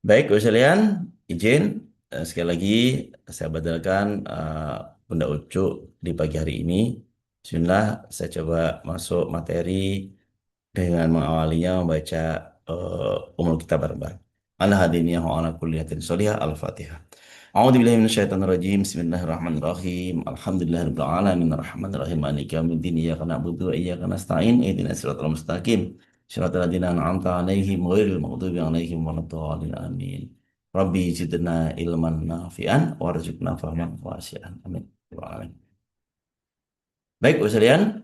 Baik, Gus sekalian, izin sekali lagi saya batalkan Bunda Ucu di pagi hari ini. Bismillah, saya coba masuk materi dengan mengawalinya membaca umul kita bareng-bareng. Ala hadiniyah wa ala kulli hatin sholihah al-Fatihah. A'udzu billahi minasyaitonir rajim. Bismillahirrahmanirrahim. Alhamdulillahirabbil alamin arrahmanir rahim maliki yaumiddin iyyaka na'budu wa iyyaka nasta'in ihdinas siratal mustaqim. Siratal ladzina an'amta 'alaihim ghairil maghdubi 'alaihim waladdallin amin. Rabbi zidna ilman nafi'an warzuqna fahman wasi'an. Amin. Ya Rabbal alamin. Baik, Bu sekalian,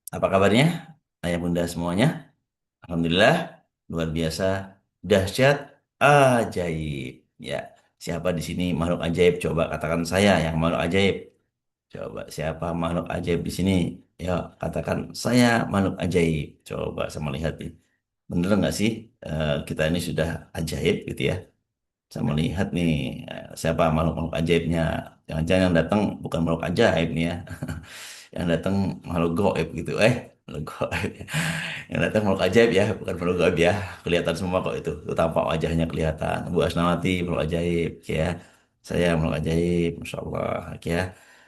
apa kabarnya? Ayah bunda semuanya? Alhamdulillah, luar biasa, dahsyat, ajaib. Ya, siapa di sini makhluk ajaib? Coba katakan saya yang makhluk ajaib. Coba siapa makhluk ajaib di sini? Ya, katakan saya makhluk ajaib. Coba sama lihat nih. Bener nggak sih kita ini sudah ajaib gitu ya? Saya melihat nih siapa makhluk-makhluk ajaibnya. Jangan-jangan yang datang bukan makhluk ajaib nih ya. Yang datang makhluk goib gitu. Makhluk goib. Yang datang makhluk ajaib ya, bukan makhluk gaib ya. Kelihatan semua kok itu tampak wajahnya kelihatan. Bu Asnawati makhluk ajaib ya. Saya makhluk ajaib, Masya Allah ya.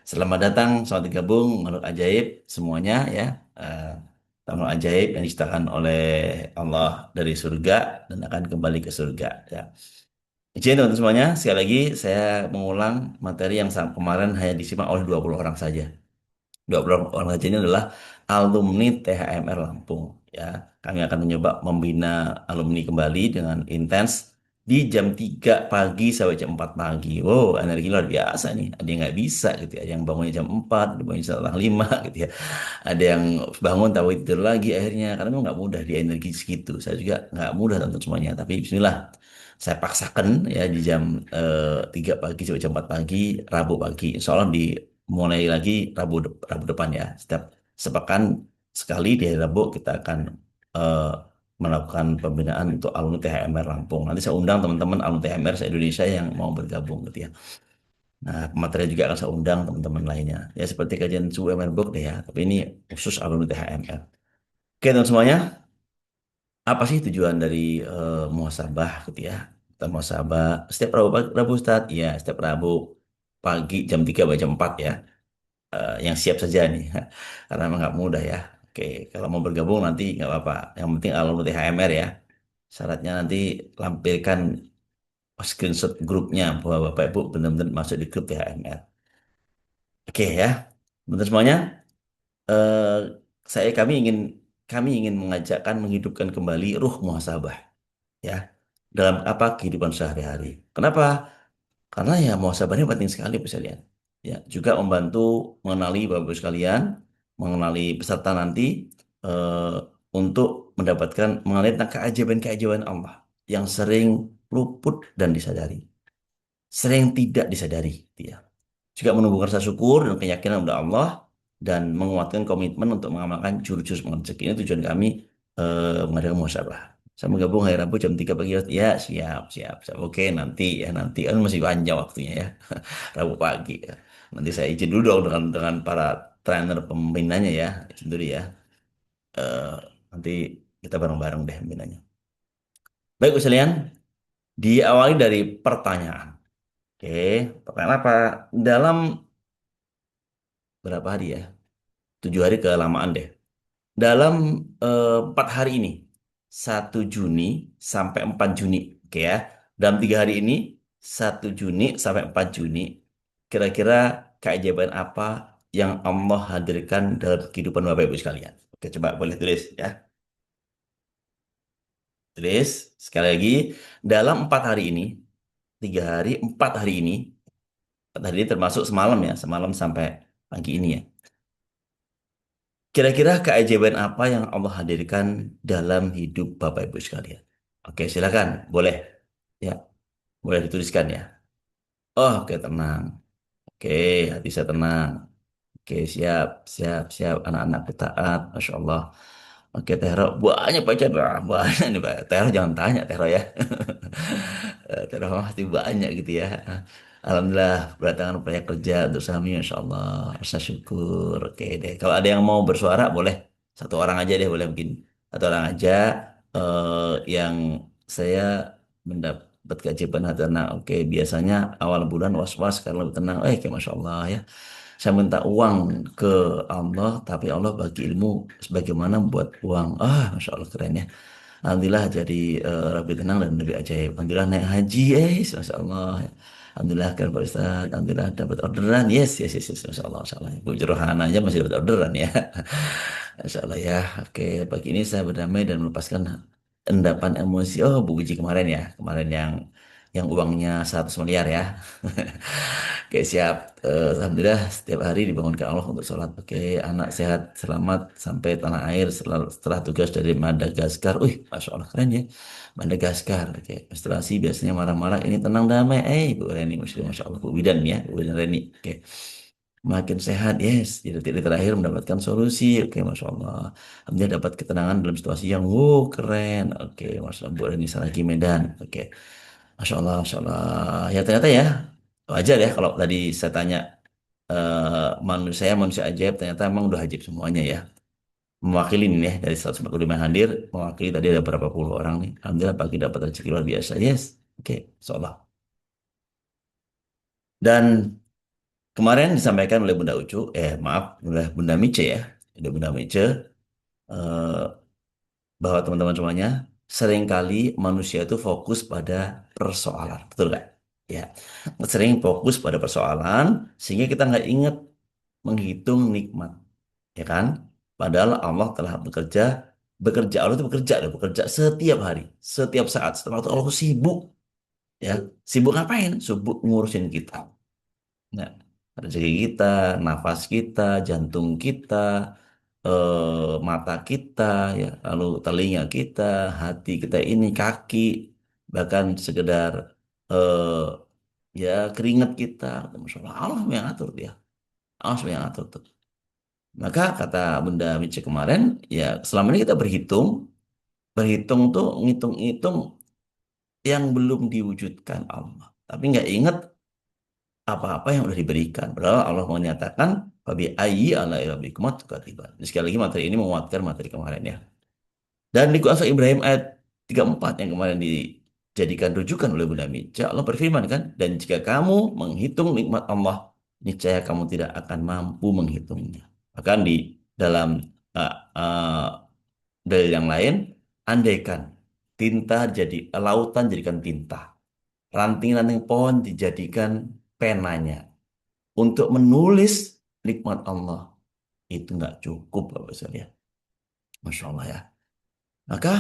Selamat datang, selamat gabung makhluk ajaib semuanya ya. Eh, Makhluk ajaib yang diciptakan oleh Allah dari surga dan akan kembali ke surga ya. Izin teman-teman semuanya, sekali lagi saya mengulang materi yang kemarin hanya disimak oleh 20 orang saja. 20 orang saja ini adalah alumni THMR Lampung. Ya, kami akan mencoba membina alumni kembali dengan intens di jam 3 pagi sampai jam 4 pagi. Wow, energi luar biasa nih. Ada yang nggak bisa gitu ya. Ada yang bangunnya jam 4, ada yang bangunnya setengah 5 gitu ya. Ada yang bangun tahu tidur lagi akhirnya. Karena memang nggak mudah di energi segitu. Saya juga nggak mudah tentu semuanya. Tapi bismillah. Saya paksakan ya di jam 3 pagi sampai jam 4 pagi, Rabu pagi. Insya Allah dimulai lagi Rabu depan ya. Setiap sepekan sekali di hari Rabu kita akan eh, melakukan pembinaan untuk alumni THMR Lampung. Nanti saya undang teman-teman alumni THMR se-Indonesia yang mau bergabung gitu ya. Nah, materi juga akan saya undang teman-teman lainnya. Ya seperti kajian suhu UMR Book deh ya. Tapi ini khusus alumni THMR. Oke teman semuanya, apa sih tujuan dari muhasabah gitu ya? Kita muhasabah setiap Rabu Ustaz, ya setiap Rabu pagi jam 3 sampai jam 4 ya. Yang siap saja nih, karena emang nggak mudah ya. Oke, kalau mau bergabung nanti nggak apa-apa. Yang penting alumni THMR ya. Syaratnya nanti lampirkan screenshot grupnya bahwa Bapak Ibu benar-benar masuk di grup THMR. Oke ya, benar semuanya. Eh, kami ingin mengajakkan menghidupkan kembali ruh muhasabah ya dalam apa kehidupan sehari-hari. Kenapa? Karena ya muhasabah ini penting sekali Bu sekalian. Ya, juga membantu mengenali Bapak Ibu sekalian, mengenali peserta nanti eh, untuk mengenali tentang keajaiban-keajaiban Allah yang sering luput dan disadari, sering tidak disadari, gitu ya. Juga menumbuhkan rasa syukur dan keyakinan kepada Allah dan menguatkan komitmen untuk mengamalkan jurus-jurus rezeki. Ini tujuan kami mengadakan muhasabah. Saya menggabung hari Rabu jam 3 pagi. Ya, siap, siap, siap. Oke, nanti ya nanti kan masih panjang waktunya ya. Rabu pagi ya. Nanti saya izin dulu dong dengan para trainer pembinanya ya. Izin dulu ya. Eh, Nanti kita bareng-bareng deh pembinanya. Baik, Bu sekalian, diawali dari pertanyaan. Oke, pertanyaan apa? Dalam berapa hari ya? 7 hari kelamaan deh. Dalam 4 hari ini, 1 Juni sampai 4 Juni, oke ya. Dalam 3 hari ini, 1 Juni sampai 4 Juni, kira-kira keajaiban apa yang Allah hadirkan dalam kehidupan Bapak Ibu sekalian? Oke, coba boleh tulis ya. Tulis sekali lagi, dalam 4 hari ini, 3 hari, 4 hari ini, 4 hari ini termasuk semalam ya, semalam sampai pagi ini ya. Kira-kira keajaiban apa yang Allah hadirkan dalam hidup Bapak Ibu sekalian? Oke, silakan. Boleh. Ya, boleh dituliskan ya. Oh, oke, tenang. Oke, hati saya tenang. Oke, siap, siap, siap. Anak-anakku taat. Masya Allah. Oke, Tero. Banyak baca. Banyak nih, Pak. Tero jangan tanya, Tero ya. Tero pasti banyak gitu ya. Alhamdulillah, berdatangan banyak kerja untuk kami, Masya Allah. Rasa syukur. Oke deh. Kalau ada yang mau bersuara, boleh. Satu orang aja deh, boleh mungkin. Satu orang aja yang saya dapat keajaiban hati tenang. Oke, biasanya awal bulan was-was karena lebih tenang. Kayak Masya Allah ya. Saya minta uang ke Allah, tapi Allah bagi ilmu sebagaimana buat uang. Masya Allah keren ya. Alhamdulillah jadi lebih tenang dan lebih ajaib. Alhamdulillah naik haji, Masya Allah. Alhamdulillah kan Pak Ustaz. Alhamdulillah dapat orderan. Yes, yes, yes, yes. Masya Allah, Masya Allah. Bu Rohana aja masih dapat orderan ya. Masya Allah ya. Oke, pagi ini saya berdamai dan melepaskan endapan emosi. Oh, Bu Wiji kemarin ya. Kemarin yang uangnya 100 miliar ya. Oke, siap. Alhamdulillah setiap hari dibangunkan Allah untuk sholat. Oke, anak sehat, selamat sampai tanah air setelah tugas dari Madagaskar. Masya Allah keren ya. Madagaskar. Oke, menstruasi biasanya marah-marah. Ini tenang damai. Bu Reni, Masya Allah. Bu Bidan ya. Bu Bidan Reni. Oke. Makin sehat, yes. Di detik terakhir mendapatkan solusi. Oke, Masya Allah. Alhamdulillah dapat ketenangan dalam situasi yang, keren. Oke, Masya Allah. Bu Reni Saragi Medan. Oke. Masya Allah, Masya Allah. Ya ternyata ya, wajar ya kalau tadi saya tanya manusia ajaib, ternyata emang udah ajaib semuanya ya. Mewakili nih ya, dari 145 yang hadir, mewakili tadi ada berapa puluh orang nih. Alhamdulillah pagi dapat rezeki luar biasa. Yes, oke, Insya Allah. Dan kemarin disampaikan oleh Bunda Ucu, maaf, oleh Bunda Mice ya. Ada Bunda Mice, eh, bahwa teman-teman semuanya, seringkali manusia itu fokus pada persoalan. Betul nggak? Ya, sering fokus pada persoalan, sehingga kita nggak ingat menghitung nikmat, ya kan? Padahal Allah telah bekerja Allah itu bekerja setiap hari, setiap saat. Setelah itu Allah sibuk, ya, sibuk ngapain? Sibuk ngurusin kita. Nah, rezeki kita, nafas kita, jantung kita, mata kita, ya, lalu telinga kita, hati kita ini, kaki, bahkan sekedar eh, ya keringat kita. Masya Allah, Allah yang atur dia. Allah yang atur tuh. Maka kata Bunda Mice kemarin, ya selama ini kita berhitung, berhitung tuh ngitung-ngitung yang belum diwujudkan Allah. Tapi nggak ingat apa-apa yang sudah diberikan. Padahal Allah menyatakan, Fabi ayyi ala rabbikum tukadziban. Sekali lagi materi ini menguatkan materi kemarin ya. Dan di Qur'an Surah Ibrahim ayat 34 yang kemarin dijadikan rujukan oleh Bunda Mica, Allah berfirman kan, dan jika kamu menghitung nikmat Allah, niscaya kamu tidak akan mampu menghitungnya. Bahkan di dalam uh, uh, dalil yang lain, andaikan tinta jadi lautan jadikan tinta, ranting-ranting pohon dijadikan penanya untuk menulis nikmat Allah, itu nggak cukup Bapak sekalian. Masya Allah ya. Maka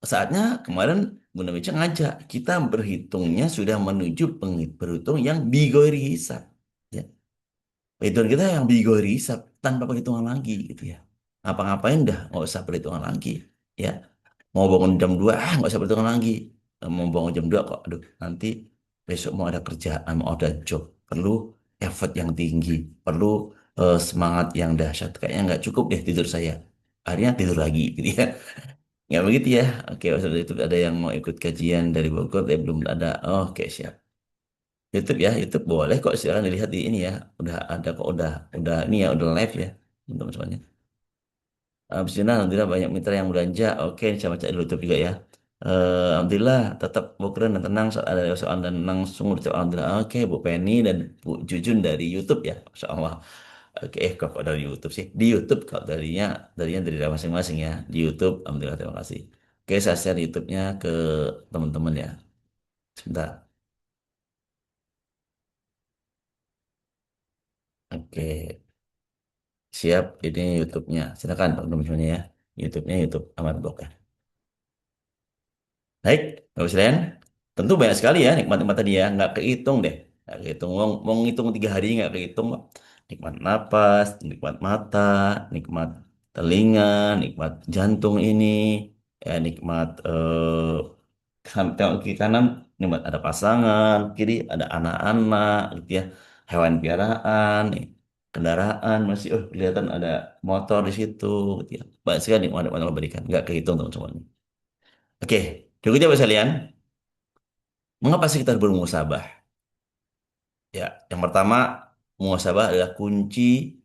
saatnya kemarin Bunda Meca ngajak kita berhitungnya sudah menuju berhitung yang bigori hisab. Ya. Perhitungan kita yang bigori hisab tanpa perhitungan lagi gitu ya. Ngapa-ngapain dah nggak usah perhitungan lagi. Ya. Mau bangun jam 2 nggak usah perhitungan lagi. Mau bangun jam 2 kok, aduh nanti besok mau ada kerjaan, mau ada job, perlu effort yang tinggi, perlu semangat yang dahsyat. Kayaknya nggak cukup deh tidur saya. Akhirnya tidur lagi gitu ya. Nggak begitu ya. Oke, waktu itu ada yang mau ikut kajian dari Bogor, tapi belum ada. Oh, oke, siap. YouTube ya, YouTube boleh kok silakan dilihat di ini ya. Udah ada kok, udah ini ya, udah live ya, teman-teman semuanya. Habis ini alhamdulillah banyak mitra yang belanja. Oke, saya baca di YouTube juga ya. Alhamdulillah tetap bukan dan tenang saat ada soal dan langsung dijawab alhamdulillah. Oke, Bu Penny dan Bu Jujun dari YouTube ya. Masya Allah. Oke, kok dari YouTube sih? Di YouTube kok darinya dari masing-masing ya. Di YouTube, alhamdulillah terima kasih. Oke, saya share YouTube-nya ke teman-teman ya. Sebentar. Oke, siap. Ini YouTube-nya. Silakan teman-teman ya. YouTube-nya YouTube Ahmad Blok ya. Baik, Bapak sekalian. Tentu banyak sekali ya nikmat-nikmat tadi ya. Nggak kehitung deh. Nggak kehitung. Mau ngitung 3 hari nggak kehitung kok. Nikmat napas, nikmat mata, nikmat telinga, nikmat jantung ini, ya nikmat tengok kiri kanan, nikmat ada pasangan, kiri ada anak-anak, gitu ya, hewan piaraan, nih, kendaraan masih, kelihatan ada motor di situ, gitu ya. Banyak sekali nikmat-nikmat yang Allah berikan, nggak kehitung teman-teman. Oke, berikutnya Bapak sekalian, mengapa sih kita harus bermuhasabah? Ya, yang pertama, muhasabah adalah kunci,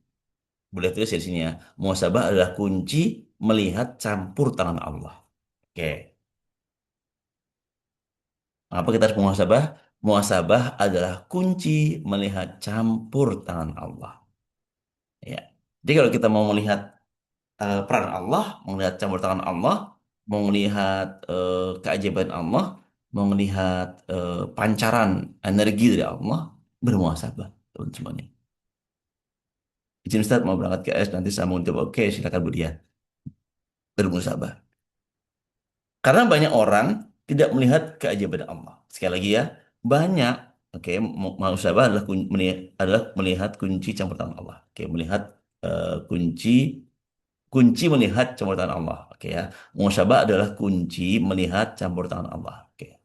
boleh tulis di sini ya. Muhasabah adalah kunci melihat campur tangan Allah. Oke, Apa kita harus muhasabah? Muhasabah adalah kunci melihat campur tangan Allah. Ya. Jadi kalau kita mau melihat peran Allah, mau melihat campur tangan Allah, mau melihat keajaiban Allah, mau melihat pancaran energi dari Allah, bermuhasabah, teman semuanya. Izin Ustaz mau berangkat ke S, nanti saya mau coba. Oke, silakan Bu Dia. Bermuhasabah. Karena banyak orang tidak melihat keajaiban Allah. Sekali lagi ya, banyak. Oke, muhasabah adalah adalah melihat kunci campur tangan Allah. Oke, melihat kunci melihat campur tangan Allah. Oke ya. Muhasabah adalah kunci melihat campur tangan Allah. Oke.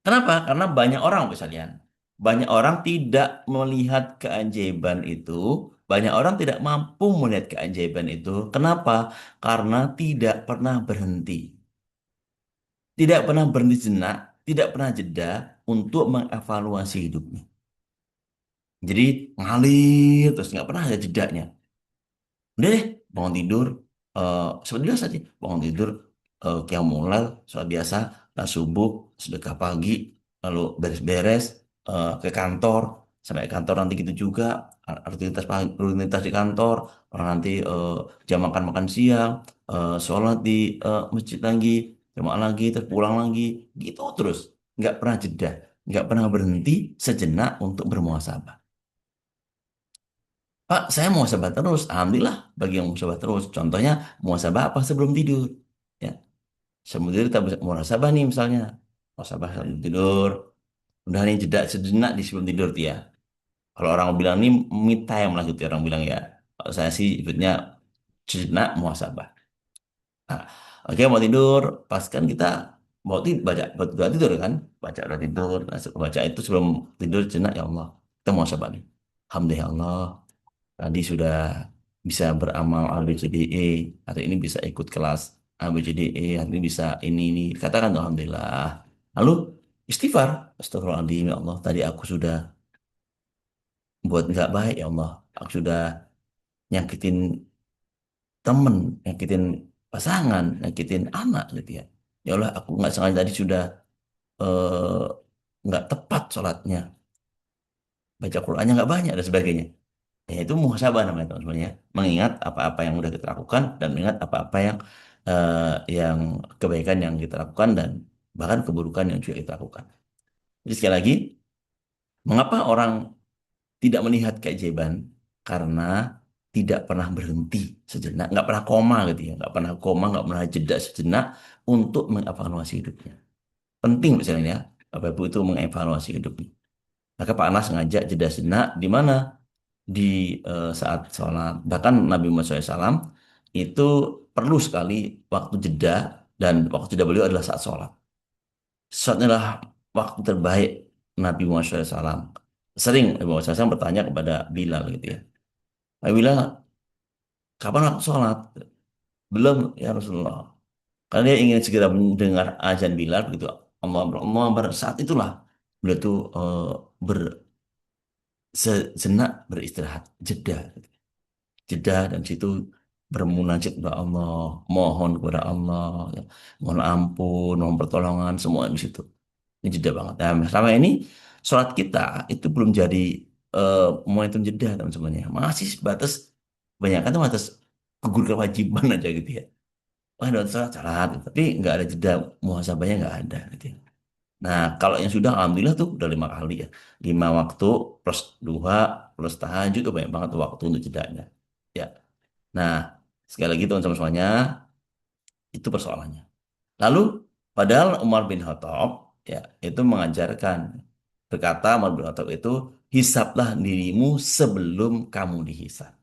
Kenapa? Karena banyak orang misalnya. Banyak orang tidak melihat keajaiban itu. Banyak orang tidak mampu melihat keajaiban itu. Kenapa? Karena tidak pernah berhenti. Tidak pernah berhenti jenak. Tidak pernah jeda untuk mengevaluasi hidupnya. Jadi ngalir terus nggak pernah ada jedanya. Udah deh, bangun tidur, seperti biasa aja. Bangun tidur, qiyamul mulai, sholat biasa, lah subuh, sedekah pagi, lalu beres-beres, ke kantor, sampai kantor nanti gitu juga, rutinitas pagi, rutinitas di kantor, orang nanti jam makan-makan siang, sholat di masjid lagi, jamaah lagi, terus pulang lagi, gitu terus. Nggak pernah jeda, nggak pernah berhenti sejenak untuk bermuhasabah. Pak, saya muhasabah terus. Alhamdulillah bagi yang muhasabah terus. Contohnya muhasabah apa sebelum tidur. Ya, sebelum tidur kita bisa muhasabah nih misalnya. Muhasabah sebelum tidur. Udah nih jeda sejenak di sebelum tidur tuh ya. Kalau orang bilang nih me time lah gitu ya, orang bilang ya. Kalau saya sih ibutnya sejenak muhasabah. Nah, oke mau tidur, pas kan kita mau tidur, baca tidur kan, baca udah tidur, nah, baca itu sebelum tidur jenak ya Allah, kita muhasabah nih. Alhamdulillah ya Allah, tadi sudah bisa beramal A, B, C, D, E. Hari ini bisa ikut kelas A, B, C, D, E. Hari ini bisa ini. Katakan Alhamdulillah. Lalu istighfar. Astagfirullahaladzim ya Allah. Tadi aku sudah buat nggak baik ya Allah. Aku sudah nyakitin temen, nyakitin pasangan, nyakitin anak gitu ya. Ya Allah, aku nggak sengaja tadi sudah eh, nggak tepat sholatnya. Baca Qur'annya nggak banyak dan sebagainya. Ya, itu muhasabah namanya teman-teman ya. Mengingat apa-apa yang udah kita lakukan dan mengingat apa-apa yang kebaikan yang kita lakukan dan bahkan keburukan yang juga kita lakukan. Jadi sekali lagi, mengapa orang tidak melihat keajaiban? Karena tidak pernah berhenti sejenak, nggak pernah koma gitu ya, nggak pernah koma, nggak pernah jeda sejenak untuk mengevaluasi hidupnya. Penting misalnya ya, Bapak Ibu itu mengevaluasi hidupnya. Maka Pak Anas ngajak jeda sejenak di mana? Di saat sholat. Bahkan Nabi Muhammad SAW itu perlu sekali waktu jeda dan waktu jeda beliau adalah saat sholat. Sholat adalah waktu terbaik Nabi Muhammad SAW. Sering Nabi Muhammad SAW bertanya kepada Bilal gitu ya. Bilal, kapan waktu sholat? Belum ya Rasulullah. Karena dia ingin segera mendengar azan Bilal begitu. Allah Akbar, Allah Akbar. Saat itulah beliau tuh sejenak beristirahat, jeda. Jeda dan situ bermunajat kepada Allah, mohon kepada Allah, ya. Mohon ampun, mohon pertolongan, semua di situ. Ini jeda banget. Nah, selama ini sholat kita itu belum jadi eh, momentum jeda teman-teman ya. Masih sebatas banyak kan batas gugur kewajiban aja gitu ya. Wah, udah sholat, tapi nggak ada jeda muhasabahnya nggak ada gitu ya. Nah, kalau yang sudah alhamdulillah tuh udah 5 kali ya. 5 waktu plus duha plus tahajud tuh banyak banget tuh waktu untuk jedanya. Ya. Nah, sekali lagi teman-teman semuanya, itu persoalannya. Lalu, padahal Umar bin Khattab ya itu mengajarkan berkata Umar bin Khattab itu hisaplah dirimu sebelum kamu dihisap.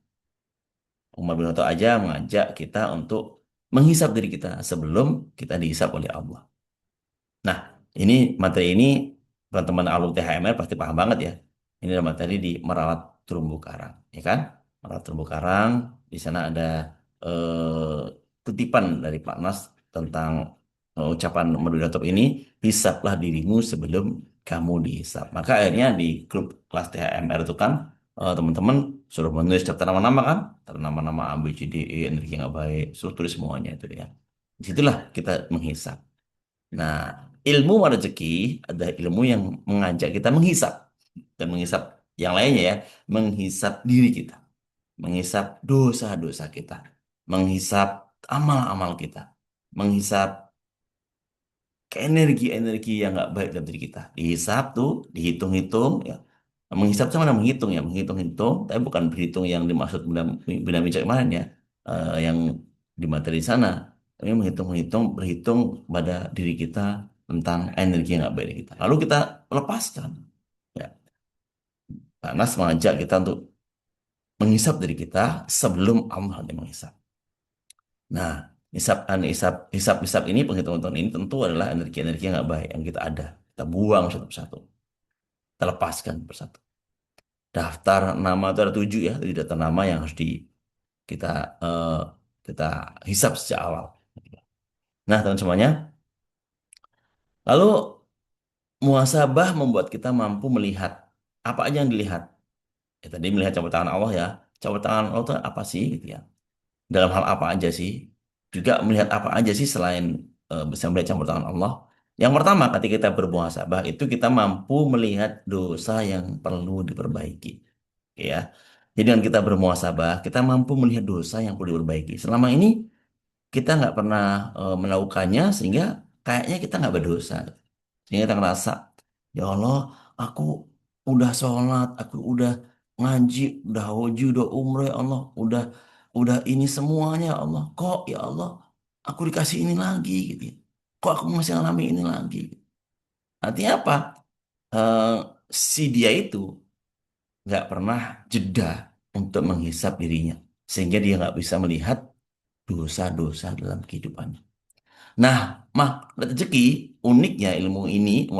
Umar bin Khattab aja mengajak kita untuk menghisap diri kita sebelum kita dihisap oleh Allah. Nah, ini materi ini teman-teman alumni THMR pasti paham banget ya. Ini adalah materi di merawat terumbu karang, ya kan? Merawat terumbu karang, di sana ada kutipan dari Pak Nas tentang ucapan moderator ini, hisaplah dirimu sebelum kamu dihisap. Maka akhirnya di grup kelas THMR itu kan teman-teman suruh menulis daftar nama-nama kan, daftar nama-nama A, B, C, D, E, energi yang nggak baik, suruh tulis semuanya itu ya. Disitulah kita menghisap. Nah, ilmu rezeki adalah ilmu yang mengajak kita menghisap dan menghisap yang lainnya ya, menghisap diri kita, menghisap dosa-dosa kita, menghisap amal-amal kita, menghisap ke energi-energi yang nggak baik dalam diri kita. Dihisap tuh, dihitung-hitung ya. Menghisap sama dengan menghitung ya, menghitung-hitung, tapi bukan berhitung yang dimaksud benda bijak kemarin ya, yang di materi di sana. Tapi menghitung-menghitung, berhitung pada diri kita tentang energi yang nggak baik di kita. Lalu kita lepaskan. Ya, karena mengajak kita untuk menghisap diri kita sebelum Allah yang menghisap. Nah, hisap ini penghitungan ini tentu adalah energi-energi yang nggak baik yang kita ada. Kita buang satu persatu, kita lepaskan persatu. Daftar nama itu ada 7 ya, 7 daftar nama yang harus kita eh, kita hisap sejak awal. Nah, teman semuanya, lalu muhasabah membuat kita mampu melihat apa aja yang dilihat. Ya, tadi melihat campur tangan Allah ya, campur tangan Allah itu apa sih gitu ya. Dalam hal apa aja sih? Juga melihat apa aja sih selain bisa melihat campur tangan Allah. Yang pertama, ketika kita bermuhasabah itu kita mampu melihat dosa yang perlu diperbaiki. Ya. Jadi dengan kita bermuhasabah, kita mampu melihat dosa yang perlu diperbaiki. Selama ini kita nggak pernah melakukannya sehingga kayaknya kita nggak berdosa. Sehingga kita ngerasa, ya Allah, aku udah sholat, aku udah ngaji, udah haji, udah umroh ya Allah, udah ini semuanya ya Allah. Kok ya Allah, aku dikasih ini lagi gitu ya. Kok aku masih ngalami ini lagi? Artinya apa? Eh, si dia itu nggak pernah jeda untuk menghisap dirinya. Sehingga dia nggak bisa melihat dosa-dosa dalam kehidupannya. Nah, rezeki uniknya ilmu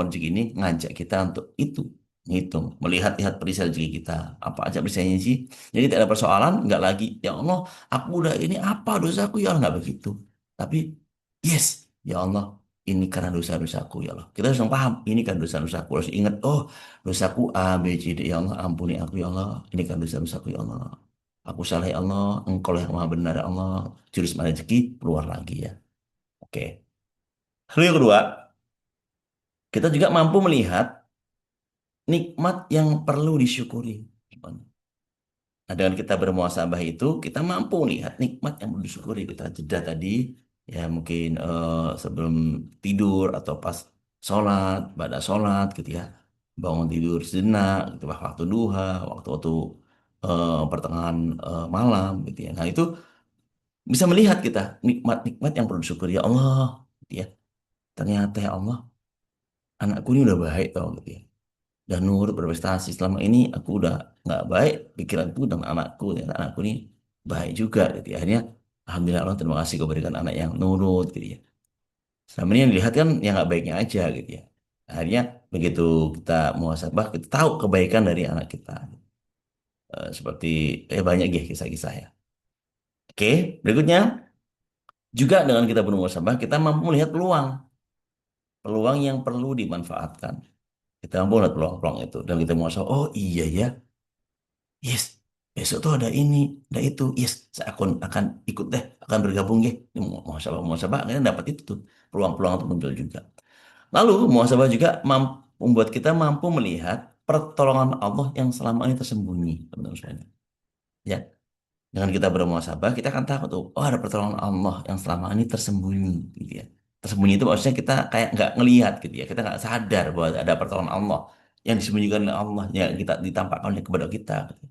rezeki ini ngajak kita untuk itu, ngitung, melihat-lihat perisai rezeki kita, apa aja perisainya sih. Jadi tidak ada persoalan, nggak lagi, ya Allah, aku udah ini apa dosaku ya Allah, nggak begitu. Tapi yes, ya Allah, ini karena dosa-dosaku ya Allah. Kita harus paham, ini kan dosa-dosaku. Harus ingat, oh dosaku A, B, C, D, ya Allah, ampuni aku ya Allah. Ini kan dosa-dosaku ya Allah. Aku salah ya Allah, Engkau yang maha benar ya Allah. Jurus rezeki keluar lagi ya. Oke. Lalu yang kedua, kita juga mampu melihat nikmat yang perlu disyukuri. Nah, dengan kita bermuasabah itu, kita mampu melihat nikmat yang perlu disyukuri. Kita jeda tadi, ya mungkin sebelum tidur atau pas sholat, pada sholat gitu ya. Bangun tidur sejenak, gitu, waktu duha, waktu-waktu pertengahan malam gitu ya. Nah itu bisa melihat kita nikmat-nikmat yang perlu disyukuri. Ya Allah, gitu ya. Ternyata ya Allah, anakku ini udah baik tau gitu ya. Dan nurut berprestasi selama ini aku udah nggak baik pikiranku dan anakku ya anakku ini baik juga gitu ya. Akhirnya alhamdulillah Allah terima kasih kau berikan anak yang nurut gitu ya. Selama ini yang dilihat kan yang nggak baiknya aja gitu ya. Akhirnya begitu kita muhasabah kita tahu kebaikan dari anak kita. Seperti banyak ya kisah-kisah ya. Oke, berikutnya juga dengan kita bermuhasabah kita mampu melihat peluang, peluang yang perlu dimanfaatkan. Kita mampu melihat peluang-peluang itu dan kita muhasabah, oh iya ya. Yes, besok tuh ada ini, ada itu. Yes, saya akan ikut deh, akan bergabung ya. Ini muhasabah, akhirnya dapat itu tuh peluang-peluang itu muncul juga. Lalu muhasabah juga membuat kita mampu melihat pertolongan Allah yang selama ini tersembunyi, teman-teman sekalian. Ya, dengan kita bermuhasabah, kita akan tahu tuh, oh ada pertolongan Allah yang selama ini tersembunyi, gitu ya. Tersembunyi itu maksudnya kita kayak nggak ngelihat gitu ya, kita nggak sadar bahwa ada pertolongan Allah yang disembunyikan oleh Allah yang kita ditampakkan kepada kita. Gitu.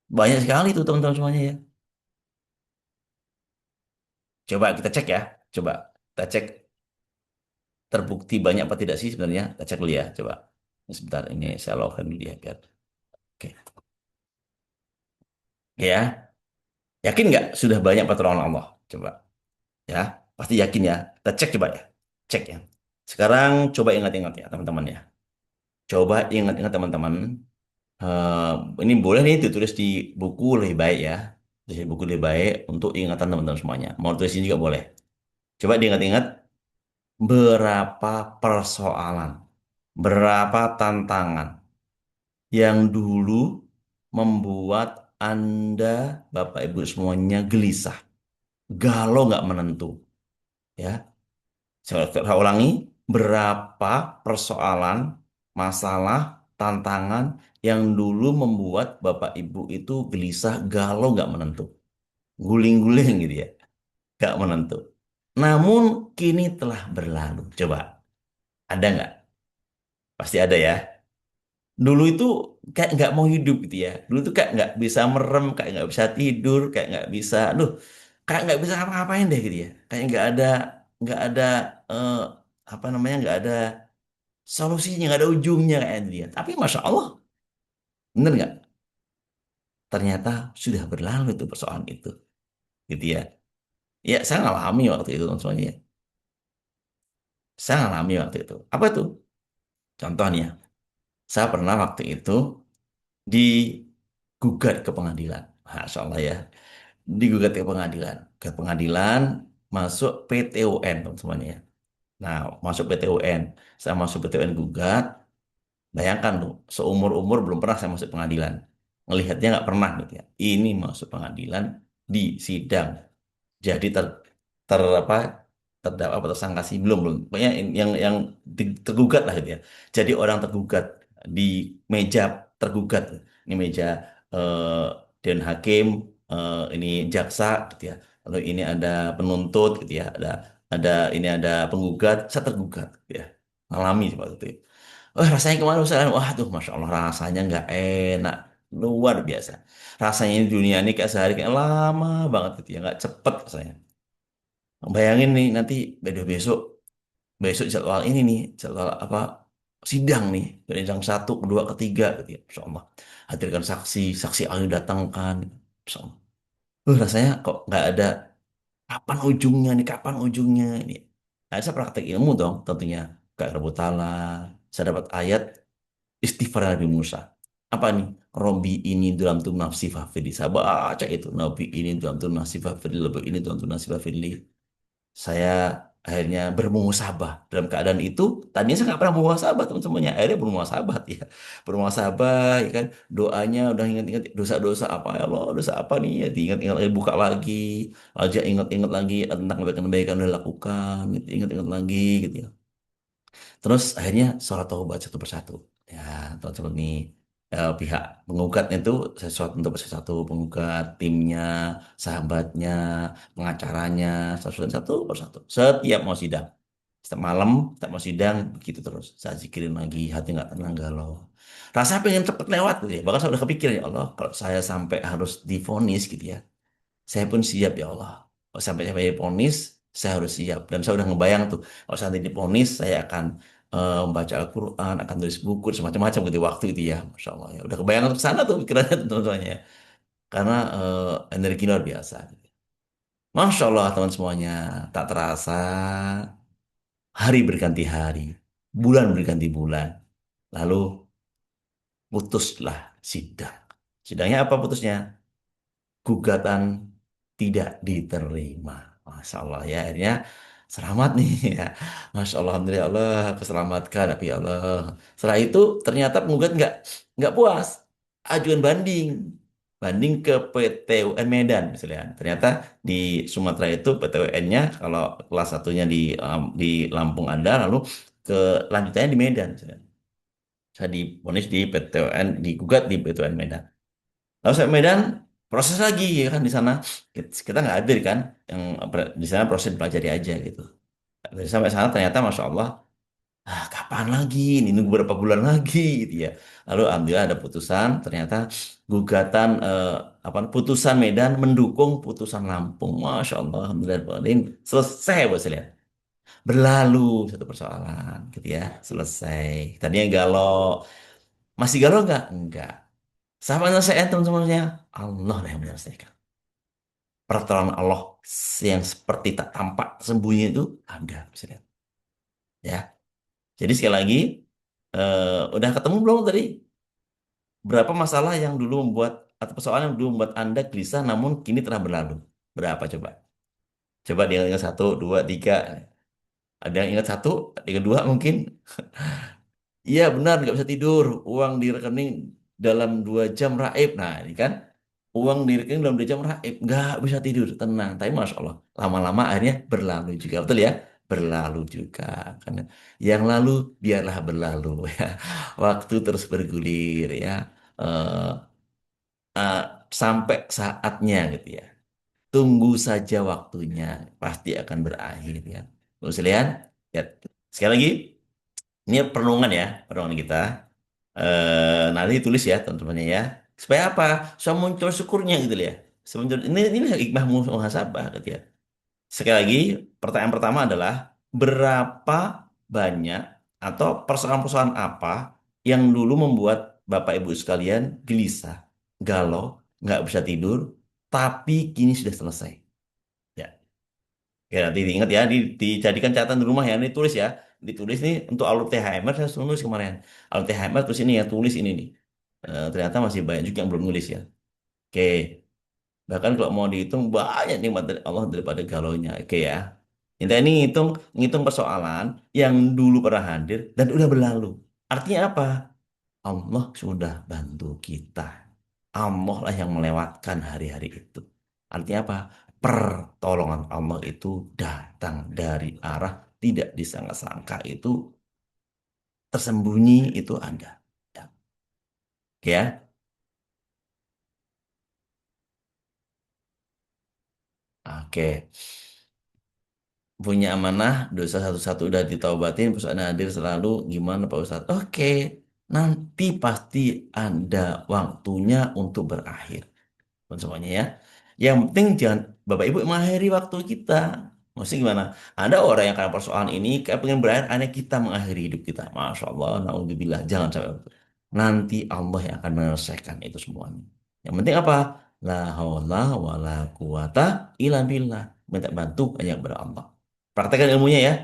Banyak sekali tuh teman-teman semuanya ya. Coba kita cek ya. Coba kita cek terbukti banyak apa tidak sih sebenarnya. Kita cek dulu ya. Coba. Sebentar ini saya login dulu ya biar. Oke. Oke ya. Yakin nggak sudah banyak pertolongan Allah? Coba. Ya. Pasti yakin ya. Kita cek coba ya. Cek ya. Sekarang coba ingat-ingat ya teman-teman ya. Coba ingat-ingat teman-teman. Eh, ini boleh nih ditulis di buku lebih baik ya. Di buku lebih baik untuk ingatan teman-teman semuanya. Mau tulis ini juga boleh. Coba diingat-ingat berapa persoalan, berapa tantangan yang dulu membuat Anda, Bapak Ibu semuanya gelisah, galau nggak menentu, ya. Saya ulangi, Berapa persoalan, masalah, tantangan yang dulu membuat Bapak Ibu itu gelisah, galau, nggak menentu. Guling-guling gitu ya, nggak menentu. Namun kini telah berlalu. Coba, ada nggak? Pasti ada ya. Dulu itu kayak nggak mau hidup gitu ya. Dulu tuh kayak nggak bisa merem, kayak nggak bisa tidur, kayak nggak bisa, kayak nggak bisa apa-apain deh gitu ya. Kayak nggak ada eh, apa namanya, nggak ada solusinya, nggak ada ujungnya kayak dia. Tapi masya Allah, bener nggak? Ternyata sudah berlalu tuh persoalan itu, gitu ya. Ya, saya ngalami waktu itu semuanya. Saya ngalami waktu itu. Apa tuh? Contohnya, saya pernah waktu itu digugat ke pengadilan. Masya Allah ya, digugat ke pengadilan. Ke pengadilan masuk PT UN teman-teman ya. Nah, masuk PT UN. Saya masuk PT UN gugat. Bayangkan tuh, seumur-umur belum pernah saya masuk pengadilan. Ngelihatnya nggak pernah gitu ya. Ini masuk pengadilan di sidang. Jadi apa, terdakwa atau tersangka sih belum pokoknya yang tergugat lah gitu ya. Jadi orang tergugat di meja tergugat. Ini meja eh, dan hakim, ini jaksa gitu ya. Lalu ini ada penuntut gitu ya. Ini ada penggugat, saya tergugat gitu ya. Alami seperti itu. Oh, rasanya kemarin Ustaz, wah tuh Masya Allah rasanya nggak enak, luar biasa. Rasanya di dunia ini kayak sehari kayak lama banget gitu ya, nggak cepet rasanya. Bayangin nih nanti besok besok jadwal ini nih, jadwal apa, sidang nih, dari sidang satu, kedua, ketiga gitu ya, Masya Allah. Hadirkan saksi, saksi ahli datangkan, Masya Allah. Rasanya kok nggak ada kapan ujungnya nih, kapan ujungnya ini. Nah, saya praktek ilmu dong tentunya. Kayak Rabu Ta'ala, saya dapat ayat istighfar Nabi Musa. Apa nih? Robi ini dalam tu nafsi fafili. Saya baca itu. Nabi ini dalam tu nafsi fafili. Nabi ini dalam tu nafsi fafili. Saya akhirnya bermuhasabah. Dalam keadaan itu, tadinya saya nggak pernah bermuhasabah teman-temannya. Akhirnya bermuhasabah ya. Bermuhasabah, ya kan. Doanya udah ingat-ingat dosa-dosa apa ya Allah, dosa apa nih ya. Diingat-ingat lagi, buka lagi. Aja ingat-ingat lagi tentang kebaikan-kebaikan yang udah lakukan. Gitu. Ingat-ingat lagi gitu ya. Terus akhirnya sholat taubat satu persatu. Ya, teman-teman nih, pihak penggugatnya itu saya sholat untuk satu penggugat, timnya, sahabatnya, pengacaranya, saya sholat satu persatu. Setiap mau sidang, setiap malam, setiap mau sidang, begitu terus. Saya zikirin lagi, hati nggak tenang galau. Rasanya pengen cepet lewat gitu ya. Bahkan saya udah kepikiran ya Allah, kalau saya sampai harus divonis gitu ya. Saya pun siap ya Allah. Kalau sampai sampai divonis, saya harus siap. Dan saya udah ngebayang tuh, kalau sampai divonis, saya akan membaca Al-Quran, akan tulis buku, semacam-macam gitu waktu itu ya. Masya Allah ya. Udah kebayang ke sana tuh pikirannya teman-teman ya. Karena energi luar biasa. Masya Allah teman semuanya. Tak terasa, hari berganti hari, bulan berganti bulan. Lalu putuslah sidang. Sidangnya apa putusnya? Gugatan tidak diterima. Masya Allah ya, akhirnya selamat nih ya. Masya Allah, Alhamdulillah Allah keselamatkan, tapi ya Allah. Setelah itu ternyata penggugat nggak puas, ajuan banding, banding ke PT UN Medan misalnya. Ternyata di Sumatera itu PT UN-nya kalau kelas satunya di Lampung ada, lalu ke lanjutannya di Medan misalnya. Saya divonis di PT UN, digugat di PT UN Medan. Lalu sampai Medan proses lagi ya kan di sana, kita nggak hadir kan, yang di sana proses pelajari aja gitu. Dari sampai sana ternyata masya Allah, kapan lagi ini, nunggu berapa bulan lagi gitu ya. Lalu alhamdulillah ada putusan, ternyata gugatan apa, putusan Medan mendukung putusan Lampung. Masya Allah, alhamdulillah selesai bos lihat, berlalu satu persoalan gitu ya, selesai. Tadinya galau, masih galau nggak? Enggak. Siapa yang menyelesaikan teman-temannya? Allah lah yang menyelesaikan. Pertolongan Allah yang seperti tak tampak sembunyi itu ada, bisa lihat. Ya. Jadi sekali lagi, udah ketemu belum tadi? Berapa masalah yang dulu membuat, atau persoalan yang dulu membuat Anda gelisah namun kini telah berlalu? Berapa coba? Coba dia ingat satu, dua, tiga. Ada yang ingat satu, ada yang dua mungkin. Iya benar, nggak bisa tidur. Uang di rekening dalam 2 jam raib. Nah ini kan, uang di rekening dalam 2 jam raib. Nggak bisa tidur, tenang. Tapi Masya Allah, lama-lama akhirnya berlalu juga. Betul ya? berlalu juga. Karena yang lalu biarlah berlalu ya. Waktu terus bergulir ya. Eh, eh, Sampai saatnya gitu ya. Tunggu saja waktunya, pasti akan berakhir ya. Terus sekalian, ya. Sekali lagi, ini perenungan ya, perenungan kita. Nanti tulis ya teman-temannya ya. Supaya apa? Supaya muncul syukurnya gitu ya. Ini hikmah muhasabah gitu ya. Sekali lagi, pertanyaan pertama adalah berapa banyak atau persoalan-persoalan apa yang dulu membuat Bapak Ibu sekalian gelisah, galau, nggak bisa tidur, tapi kini sudah selesai. Ya, ya nanti diingat ya, dijadikan catatan di rumah ya, ini tulis ya, ditulis nih untuk alur THMR saya sudah nulis kemarin. Alur THMR terus ini ya, tulis ini nih. Ternyata masih banyak juga yang belum nulis ya. Oke, bahkan kalau mau dihitung banyak nikmat dari Allah daripada galaunya. Oke ya. Intinya ini ngitung persoalan yang dulu pernah hadir dan udah berlalu. Artinya apa? Allah sudah bantu kita. Allah lah yang melewatkan hari-hari itu. Artinya apa? Pertolongan Allah itu datang dari arah tidak disangka-sangka itu tersembunyi itu ada. Ya. Oke ya. Oke. Punya amanah, dosa satu-satu udah ditaubatin, persoalan hadir selalu, gimana Pak Ustadz? Oke, nanti pasti ada waktunya untuk berakhir. Buat semuanya ya. Yang penting jangan Bapak Ibu mengakhiri waktu kita. Maksudnya gimana? Ada orang yang karena persoalan ini kayak pengen berakhir, aneh kita mengakhiri hidup kita. Masya Allah, naudzubillah, jangan sampai itu. Nanti Allah yang akan menyelesaikan itu semuanya. Yang penting apa? La haula wa la quwata illa billah. Minta bantu hanya kepada Allah. Praktekkan ilmunya ya.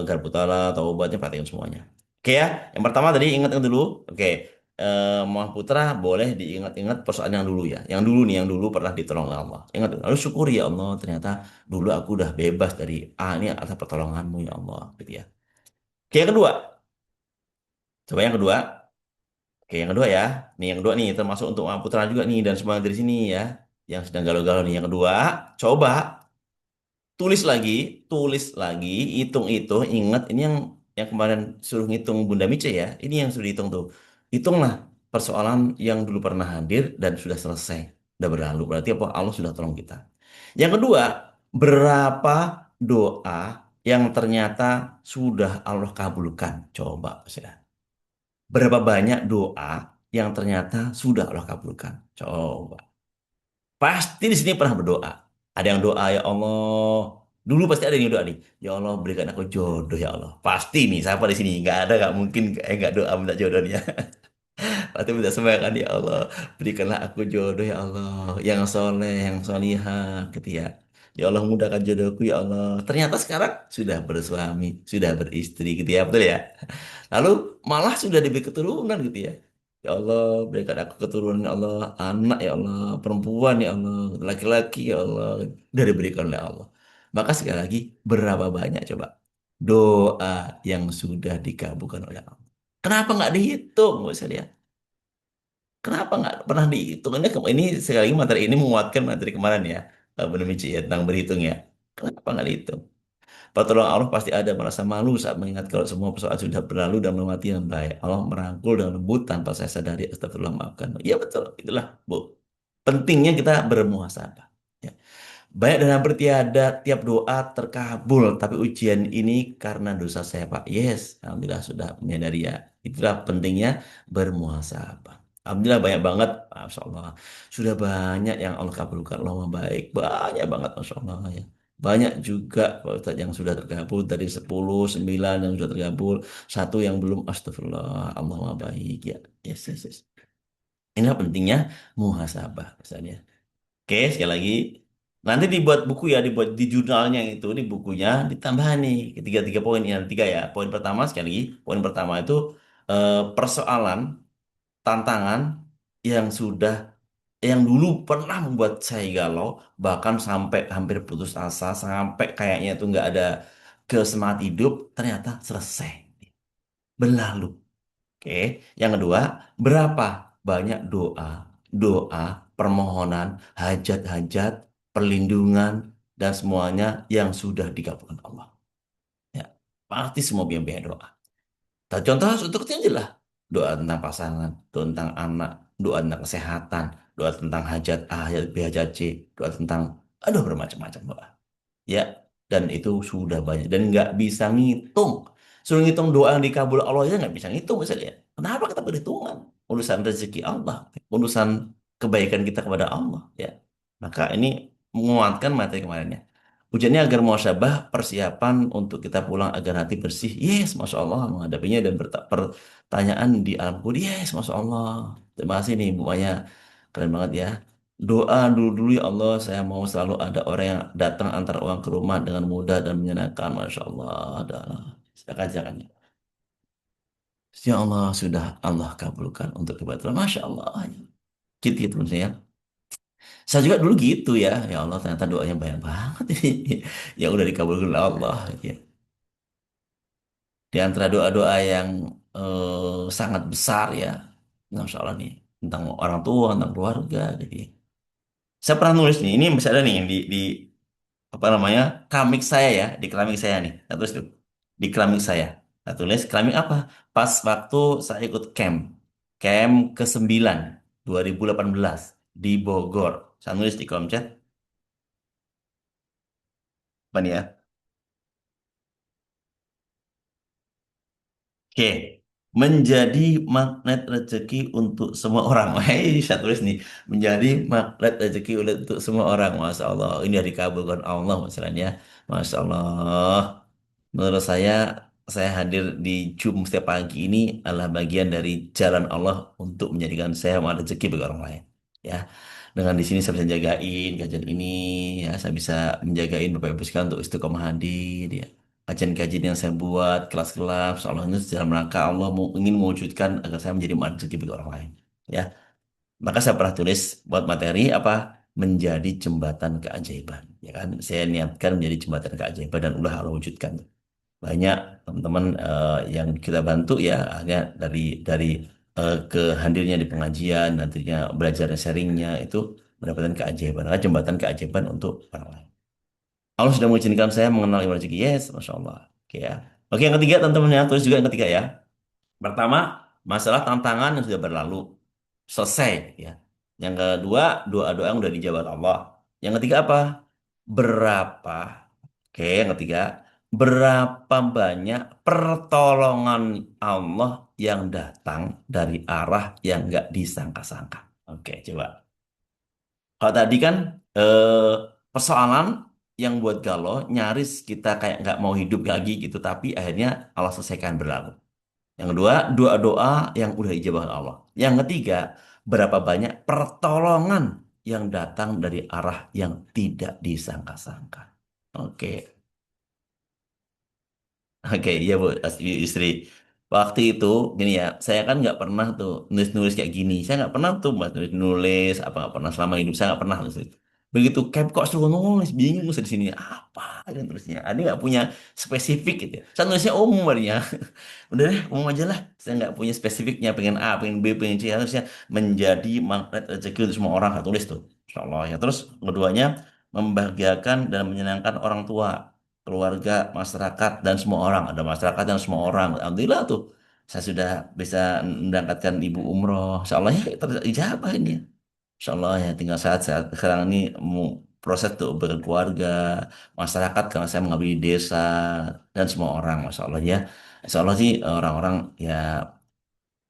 Garbutala, taubatnya praktekkan semuanya. Oke ya. Yang pertama tadi ingat-ingat dulu. Oke. Muhammad Putra boleh diingat-ingat persoalan yang dulu ya. Yang dulu nih, yang dulu pernah ditolong oleh Allah. Ingat, lalu syukuri ya Allah, ternyata dulu aku udah bebas dari ini atas pertolonganmu ya Allah. Gitu ya. Oke, yang kedua. Coba yang kedua. Oke, yang kedua ya. Nih, yang kedua nih, termasuk untuk Muhammad Putra juga nih, dan semua dari sini ya. Yang sedang galau-galau nih. Yang kedua, coba tulis lagi, hitung-hitung, ingat ini yang kemarin suruh ngitung Bunda Mice ya, ini yang sudah dihitung tuh. Hitunglah persoalan yang dulu pernah hadir dan sudah selesai, udah berlalu. Berarti apa? Allah sudah tolong kita. Yang kedua, berapa doa yang ternyata sudah Allah kabulkan? Coba, sudah. Berapa banyak doa yang ternyata sudah Allah kabulkan? Coba. Pasti di sini pernah berdoa. Ada yang doa, ya Allah. Dulu pasti ada yang doa nih. Ya Allah, berikan aku jodoh ya Allah. Pasti nih, siapa di sini? Nggak ada, nggak mungkin nggak doa minta jodoh nih ya. Pasti minta semua kan ya Allah. Berikanlah aku jodoh ya Allah. Yang soleh, yang solihah gitu ya. Ya Allah, mudahkan jodohku ya Allah. Ternyata sekarang sudah bersuami, sudah beristri gitu ya. Betul ya? Lalu malah sudah diberi keturunan gitu ya. Ya Allah, berikan aku keturunan ya Allah, anak ya Allah, perempuan ya Allah, laki-laki ya Allah, udah diberikan oleh Allah. Maka sekali lagi, berapa banyak coba doa yang sudah dikabulkan oleh Allah. Kenapa nggak dihitung? Nggak usah lihat. Kenapa nggak pernah dihitung? Ini sekali lagi materi ini menguatkan materi kemarin ya, Benar Mici ya, tentang berhitung ya. Kenapa nggak dihitung? Pertolongan Allah pasti ada merasa malu saat mengingat kalau semua persoalan sudah berlalu dan melewati yang baik. Allah merangkul dengan lembut tanpa saya sadari. Astagfirullah maafkan. Iya betul, itulah Bu. Pentingnya kita bermuhasabah. Ya. Banyak dan hampir tiada tiap doa terkabul, tapi ujian ini karena dosa saya Pak. Yes, alhamdulillah sudah menyadari ya. Itulah pentingnya bermuhasabah. Alhamdulillah banyak banget, Masya Allah. Sudah banyak yang Allah kabulkan, Allah Maha baik. Banyak banget, Masya Allah ya. Banyak juga Pak Ustadz yang sudah terkabul dari 10, 9 yang sudah terkabul. Satu yang belum, astagfirullah, Allah Maha baik ya. Yes, yes, yes. Inilah pentingnya muhasabah. Misalnya. Oke, sekali lagi. Nanti dibuat buku ya, dibuat di jurnalnya itu, di bukunya ditambah nih ketiga-tiga poin ya, tiga ya. Poin pertama sekali lagi, poin pertama itu persoalan, tantangan yang sudah, yang dulu pernah membuat saya galau, bahkan sampai hampir putus asa, sampai kayaknya itu nggak ada kesemangat hidup, ternyata selesai, berlalu. Oke, yang kedua, berapa banyak doa, permohonan, hajat-hajat, perlindungan, dan semuanya yang sudah dikabulkan Allah. pasti semua biaya doa. Nah, contoh untuk kecil aja lah. Doa tentang pasangan, doa tentang anak, doa tentang kesehatan, doa tentang hajat A, hajat B, hajat C, doa tentang, aduh bermacam-macam doa. Ya, dan itu sudah banyak dan nggak bisa ngitung. Suruh ngitung doa yang dikabul Allah aja nggak bisa ngitung misalnya. Kenapa kita berhitungan? Urusan rezeki Allah, urusan kebaikan kita kepada Allah. Ya, maka ini menguatkan materi kemarinnya. Ujiannya agar muhasabah persiapan untuk kita pulang agar hati bersih. Yes, masya Allah menghadapinya dan pertanyaan di alam kubur. Yes, masya Allah. Terima kasih nih Bu Maya, keren banget ya. Doa dulu ya Allah, saya mau selalu ada orang yang datang antar uang ke rumah dengan mudah dan menyenangkan. Masya Allah. Ada. Silakan, silakan. Ya Allah, sudah Allah kabulkan untuk kebetulan. Masya Allah. Gitu, gitu maksudnya. Saya juga dulu gitu ya. Ya Allah, ternyata doanya banyak banget ini. Yang udah dikabulkan oleh Allah. Ya. Di antara doa-doa yang sangat besar ya. Masya Allah nih. Tentang orang tua, tentang keluarga. Jadi. Saya pernah nulis nih. Ini misalnya nih di apa namanya keramik saya ya di keramik saya nih. Nah, terus tuh di keramik saya. Nah, tulis keramik apa? Pas waktu saya ikut camp ke-9 2018 di Bogor. Saya nulis di kolom chat apa nih ya? Oke, menjadi magnet rezeki untuk semua orang. Hei, saya tulis nih, menjadi magnet rezeki untuk semua orang. Masya Allah, ini dari dikabulkan Allah masalahnya. Masya Allah. Menurut saya hadir di Zoom setiap pagi ini adalah bagian dari jalan Allah untuk menjadikan saya magnet rezeki bagi orang lain. Ya, dengan di sini saya bisa jagain kajian ini, ya, saya bisa menjagain Bapak Ibu sekalian untuk istiqomah hadir, ya kajian-kajian yang saya buat, kelas-kelas, seolah ini dalam rangka Allah mau ingin mewujudkan agar saya menjadi rezeki bagi orang lain. Ya, maka saya pernah tulis buat materi apa menjadi jembatan keajaiban. Ya kan, saya niatkan menjadi jembatan keajaiban dan udah Allah wujudkan. Banyak teman-teman yang kita bantu ya, akhirnya dari ke hadirnya di pengajian, nantinya belajar sharingnya itu mendapatkan keajaiban, jembatan keajaiban untuk orang lain. Allah sudah mengizinkan saya mengenal iman rezeki. Yes, Masya Allah. Oke ya. Oke, yang ketiga teman-teman ya, tulis juga yang ketiga ya. Pertama, masalah tantangan yang sudah berlalu. Selesai ya. Yang kedua, doa-doa yang sudah dijawab Allah. Yang ketiga apa? Berapa? Oke, yang ketiga, berapa banyak pertolongan Allah yang datang dari arah yang nggak disangka-sangka. Oke, coba. Kalau tadi kan eh, persoalan yang buat galau, nyaris kita kayak nggak mau hidup lagi gitu, tapi akhirnya Allah selesaikan berlalu. Yang kedua, doa-doa yang udah dijawab Allah. Yang ketiga, berapa banyak pertolongan yang datang dari arah yang tidak disangka-sangka. Oke. Oke, iya Bu, istri. Waktu itu, gini ya, saya kan nggak pernah tuh nulis-nulis kayak gini. Saya nggak pernah tuh Mbak, nulis, apa nggak pernah selama hidup saya nggak pernah nulis. Begitu camp kok suruh nulis, bingung saya di sini apa dan terusnya. Ada nggak punya spesifik gitu ya. Saya nulisnya umum ya. Udah deh, umum aja lah. Saya nggak punya spesifiknya, pengen A, pengen B, pengen C. Harusnya menjadi magnet rezeki untuk semua orang. Saya tulis tuh. Insya Allah ya. Terus keduanya, membahagiakan dan menyenangkan orang tua, keluarga, masyarakat, dan semua orang. Ada masyarakat dan semua orang. Alhamdulillah tuh. Saya sudah bisa mendapatkan ibu umroh. Insya Allah ya, terijabah ini. Insya Allah ya, tinggal saat sekarang ini mau proses tuh berkeluarga, masyarakat karena saya mengabdi di desa dan semua orang, Masya Allah ya. Insya Allah sih orang-orang ya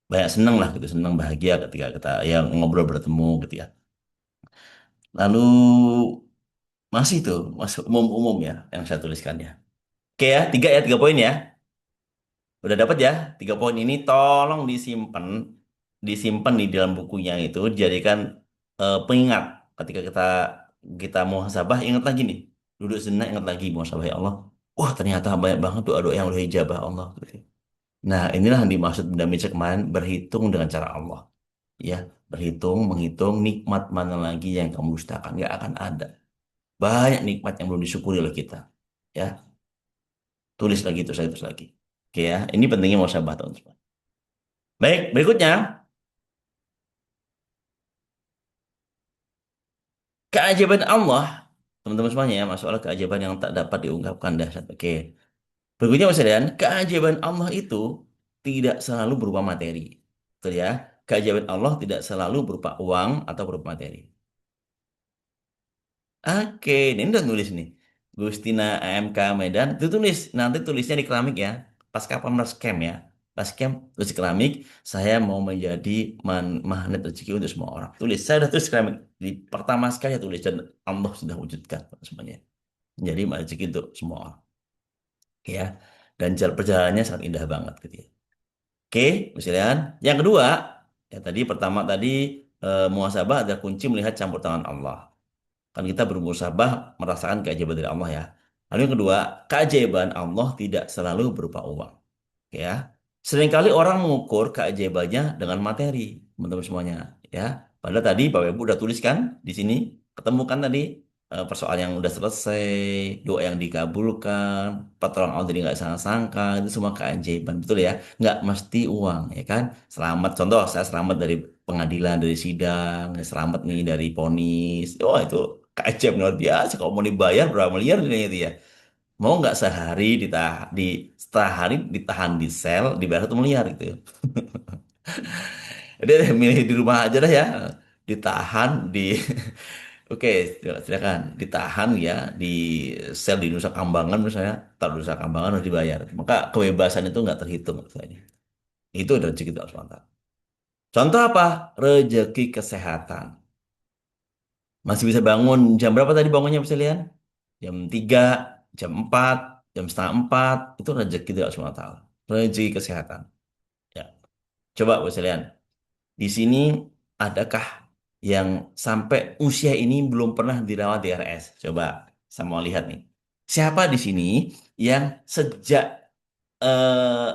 banyak seneng lah gitu, seneng bahagia ketika kita yang ngobrol bertemu gitu ya. Lalu masih tuh, masuk umum-umum ya yang saya tuliskan ya. Oke ya, tiga poin ya. Udah dapat ya, 3 poin ini tolong disimpan, disimpan di dalam bukunya itu, jadikan pengingat ketika kita kita muhasabah, ingat lagi nih, duduk sejenak ingat lagi muhasabah ya Allah. Wah ternyata banyak banget doa-doa yang udah ijabah Allah. Nah inilah yang dimaksud Bunda Mica kemarin berhitung dengan cara Allah. Ya, berhitung, menghitung nikmat mana lagi yang kamu dustakan, nggak akan ada. Banyak nikmat yang belum disyukuri oleh kita. Ya, tulis lagi, terus lagi. Oke ya, ini pentingnya muhasabah teman-teman. Baik, berikutnya, keajaiban Allah, teman-teman semuanya ya, masalah keajaiban yang tak dapat diungkapkan dahsyat. Oke, Berikutnya Mas Rian, keajaiban Allah itu tidak selalu berupa materi. Betul ya? Keajaiban Allah tidak selalu berupa uang atau berupa materi. Oke, ini udah nulis nih. Gustina AMK Medan, itu tulis. Nanti tulisnya di keramik ya. Pas kapan mas camp ya. Pas camp, tulis di keramik, saya mau menjadi magnet rezeki untuk semua orang. Tulis, saya udah tulis keramik. Di pertama sekali saya tulis, dan Allah sudah wujudkan semuanya. Jadi magnet rezeki untuk semua orang. Ya. Dan perjalanannya sangat indah banget gitu ya. Oke, misalnya. Yang kedua, ya tadi pertama tadi muhasabah adalah kunci melihat campur tangan Allah. Kan kita bermusabah merasakan keajaiban dari Allah ya. Lalu yang kedua, keajaiban Allah tidak selalu berupa uang. Ya, seringkali orang mengukur keajaibannya dengan materi, teman-teman semuanya. Ya, padahal tadi Bapak Ibu udah tuliskan di sini, ketemukan tadi persoalan yang udah selesai, doa yang dikabulkan, pertolongan Allah jadi nggak sangka-sangka, itu semua keajaiban, betul ya? Nggak mesti uang, ya kan? Selamat, contoh saya selamat dari pengadilan, dari sidang, selamat nih dari vonis. Oh itu keajaiban luar biasa. Kalau mau dibayar berapa miliar nilainya itu ya? Mau nggak sehari di setelah hari ditahan di sel dibayar 1 miliar gitu. Dia milih di rumah aja dah ya. Ditahan di Oke, silakan ditahan ya di sel di Nusa Kambangan misalnya, taruh di Nusa Kambangan harus dibayar. Maka kebebasan itu nggak terhitung misalnya. Itu adalah rezeki Allah SWT. Contoh apa? Rezeki kesehatan. Masih bisa bangun jam berapa tadi bangunnya bisa lihat? Jam 3, jam 4, jam 3:30. Itu rezeki dari Allah SWT. Rezeki kesehatan. Ya. Coba bisa lihat. Di sini adakah yang sampai usia ini belum pernah dirawat di RS? Coba saya mau lihat nih. Siapa di sini yang sejak eh,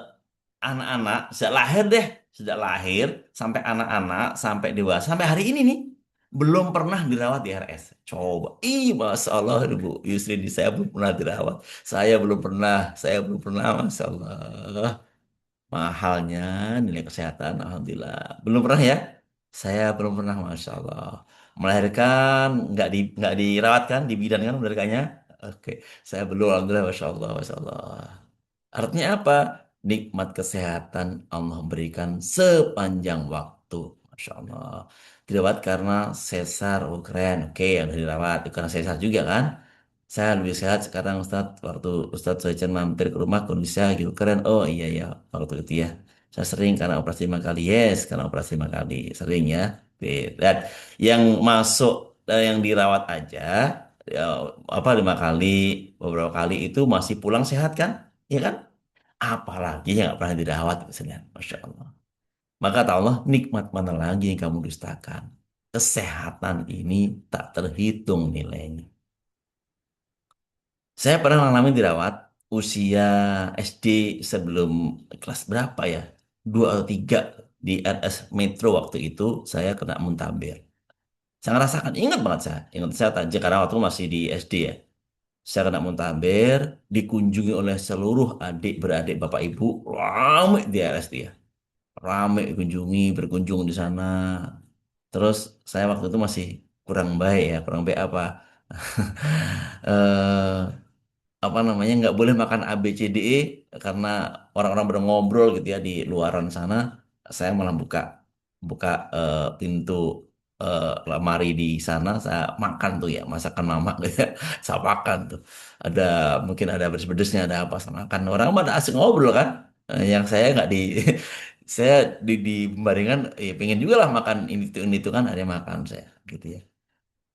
anak-anak, sejak lahir deh, sejak lahir sampai anak-anak, sampai dewasa, sampai hari ini nih, belum pernah dirawat di RS. Coba, Masya Allah, Bu Yusri, saya belum pernah dirawat. Saya belum pernah, Masya Allah. Mahalnya nilai kesehatan, Alhamdulillah. Belum pernah ya? Saya belum pernah, Masya Allah. Melahirkan, nggak dirawat kan, di bidan kan melahirkannya? Oke, saya belum, Alhamdulillah, Masya Allah, Masya Allah. Artinya apa? Nikmat kesehatan Allah berikan sepanjang waktu. Masya Allah. Dirawat karena sesar, oh keren. Oke, yang dirawat. Itu karena sesar juga kan? Saya lebih sehat sekarang Ustadz. Waktu Ustadz saya mampir ke rumah kondisi saya gitu keren. Oh iya ya, waktu itu ya. Saya sering karena operasi 5 kali. Yes, karena operasi 5 kali. Sering ya. Oke, dan yang masuk yang dirawat aja ya, apa 5 kali, beberapa kali itu masih pulang sehat kan? Iya kan? Apalagi yang nggak pernah dirawat misalnya. Masya Allah. Maka kata Allah, nikmat mana lagi yang kamu dustakan? Kesehatan ini tak terhitung nilainya. Saya pernah ngalamin dirawat usia SD sebelum kelas berapa ya? 2 atau 3 di RS Metro waktu itu saya kena muntaber. Saya ngerasakan, ingat saya aja karena waktu masih di SD ya. Saya kena muntaber, dikunjungi oleh seluruh adik-beradik bapak ibu, ramai di RS dia. Ramai berkunjung di sana. Terus saya waktu itu masih kurang baik ya, kurang baik apa? eh apa namanya nggak boleh makan A B C D E karena orang-orang pada ngobrol gitu ya di luaran sana. Saya malah buka buka pintu lemari di sana, saya makan tuh ya masakan mama gitu ya. Saya makan tuh, ada mungkin ada pedes-pedesnya, ada apa, saya makan. Orang pada asik ngobrol kan. Yang saya nggak di saya di baringan pengen juga lah makan ini tuh kan, ada yang makan saya gitu ya.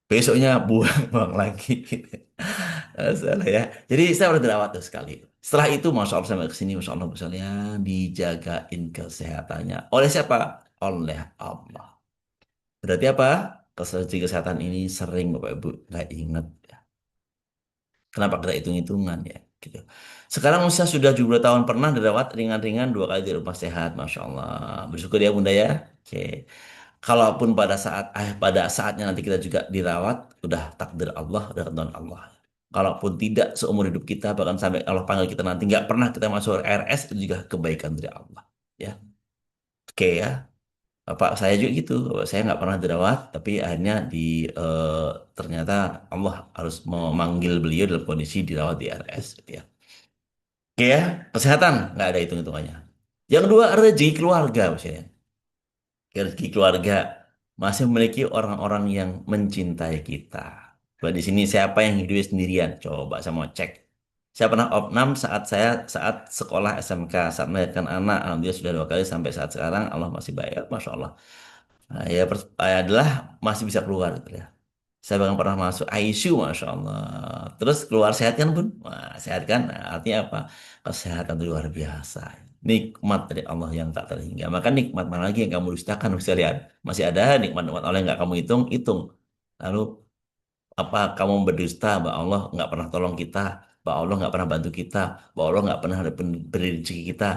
Besoknya buang lagi gitu. Salah ya. Jadi saya udah dirawat tuh sekali. Setelah itu, Masya Allah, sampai ke sini, Masya Allah, misalnya dijagain kesehatannya. Oleh siapa? Oleh Allah. Berarti apa? Kesehatan ini sering Bapak Ibu nggak ingat. Kenapa kita hitung-hitungan ya? Gitu. Sekarang usia sudah 70 tahun, pernah dirawat ringan-ringan 2 kali di rumah sehat, Masya Allah. Bersyukur ya Bunda ya. Oke. Kalaupun pada saatnya nanti kita juga dirawat, udah takdir Allah, udah ketentuan Allah. Kalaupun tidak seumur hidup kita, bahkan sampai Allah panggil kita nanti nggak pernah kita masuk RS, itu juga kebaikan dari Allah. Ya, oke ya. Bapak saya juga gitu. Bapak saya nggak pernah dirawat, tapi akhirnya eh, ternyata Allah harus memanggil beliau dalam kondisi dirawat di RS. Gitu ya. Oke ya, kesehatan nggak ada hitung-hitungannya. Yang kedua, rezeki keluarga misalnya. Rezeki keluarga masih memiliki orang-orang yang mencintai kita. Coba di sini siapa yang hidupnya sendirian? Coba saya mau cek. Saya pernah opnam saat sekolah SMK, saat melahirkan anak, alhamdulillah sudah 2 kali sampai saat sekarang, Allah masih baik, masya Allah. Nah, ya adalah masih bisa keluar gitu ya. Saya bahkan pernah masuk ICU, Masya Allah. Terus keluar sehat kan pun? Wah, sehat kan? Nah, artinya apa? Kesehatan itu luar biasa. Nikmat dari Allah yang tak terhingga. Maka nikmat mana lagi yang kamu dustakan, bisa lihat. Masih ada nikmat-nikmat Allah yang nggak kamu hitung, hitung. Lalu apa kamu berdusta bahwa Allah nggak pernah tolong kita, bahwa Allah nggak pernah bantu kita, bahwa Allah nggak pernah beri rezeki kita.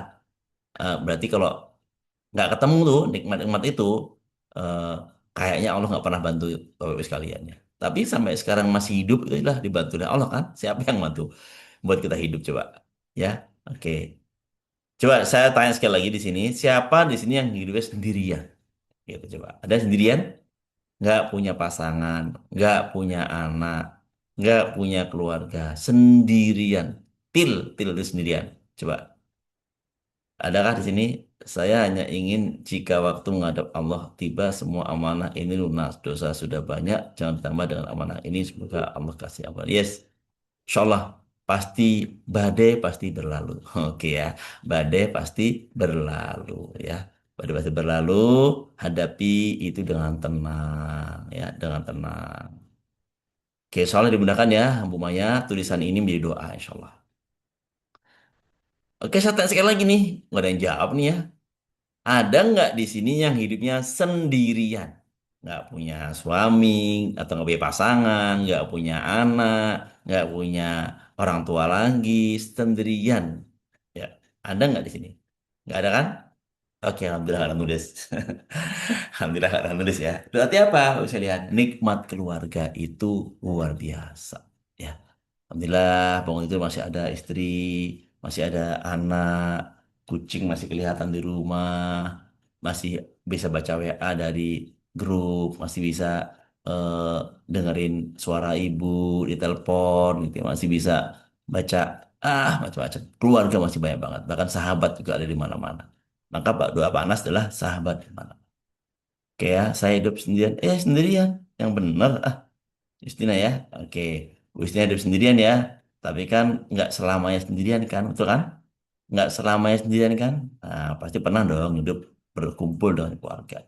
Berarti kalau nggak ketemu tuh nikmat-nikmat itu, eh, kayaknya Allah nggak pernah bantu Bapak Ibu sekalian ya. Tapi sampai sekarang masih hidup itulah dibantu oleh Allah kan. Siapa yang bantu buat kita hidup coba? Ya, oke. Coba saya tanya sekali lagi di sini, siapa di sini yang hidupnya sendirian? Gitu coba. Ada sendirian? Nggak punya pasangan, nggak punya anak, nggak punya keluarga, sendirian. Til itu sendirian. Coba. Adakah di sini? Saya hanya ingin jika waktu menghadap Allah tiba semua amanah ini lunas. Dosa sudah banyak, jangan ditambah dengan amanah ini. Semoga Allah kasih ampun. Yes, insya Allah pasti badai pasti berlalu. Oke ya, badai pasti berlalu ya. Badai pasti berlalu, hadapi itu dengan tenang ya, dengan tenang. Oke, soalnya dimudahkan ya, Bu Maya, tulisan ini menjadi doa insya Allah. Oke, saya tanya sekali lagi nih, nggak ada yang jawab nih ya. Ada nggak di sini yang hidupnya sendirian? Nggak punya suami, atau nggak punya pasangan, nggak punya anak, nggak punya orang tua lagi, sendirian. Ya, ada nggak di sini? Nggak ada kan? Oke, alhamdulillah nggak nulis. Alhamdulillah nggak nulis ya. Berarti apa? Bisa lihat nikmat keluarga itu luar biasa. Ya, alhamdulillah bangun itu masih ada istri, masih ada anak, kucing masih kelihatan di rumah, masih bisa baca WA dari grup, masih bisa eh, dengerin suara ibu di telepon, gitu, ya. Masih bisa baca macam-macam. Keluarga masih banyak banget, bahkan sahabat juga ada di mana-mana. Maka Pak doa panas adalah sahabat di mana. Kayak saya hidup sendirian, sendirian, yang benar. Justina ya, oke. Bu Justina hidup sendirian ya, tapi kan nggak selamanya sendirian kan, betul kan? Nggak selamanya sendirian kan? Nah, pasti pernah dong hidup berkumpul dengan keluarga.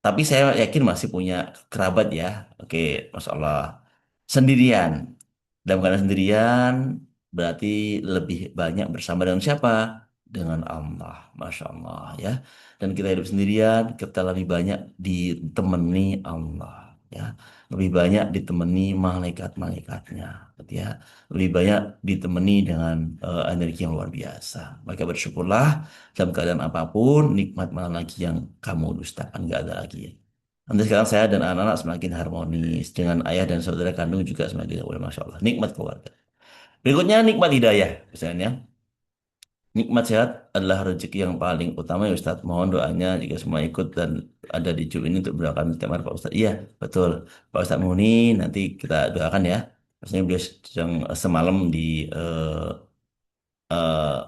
Tapi saya yakin masih punya kerabat ya. Oke, Masya Allah. Sendirian. Dalam keadaan sendirian berarti lebih banyak bersama dengan siapa? Dengan Allah. Masya Allah ya. Dan kita hidup sendirian, kita lebih banyak ditemani Allah. Ya, lebih banyak ditemani malaikat-malaikatnya, gitu ya. Lebih banyak ditemani dengan energi yang luar biasa. Maka bersyukurlah dalam keadaan apapun, nikmat mana lagi yang kamu dustakan, nggak ada lagi. Nanti sekarang saya dan anak-anak semakin harmonis. Dengan ayah dan saudara kandung juga semakin harmonis. Masya Allah. Nikmat keluarga. Berikutnya nikmat hidayah. Misalnya, nikmat sehat adalah rezeki yang paling utama ya Ustadz. Mohon doanya jika semua ikut dan ada di Zoom ini untuk berdoakan setiap hari Pak Ustadz. Iya, betul. Pak Ustadz Muni nanti kita doakan ya. Maksudnya beliau sedang semalam di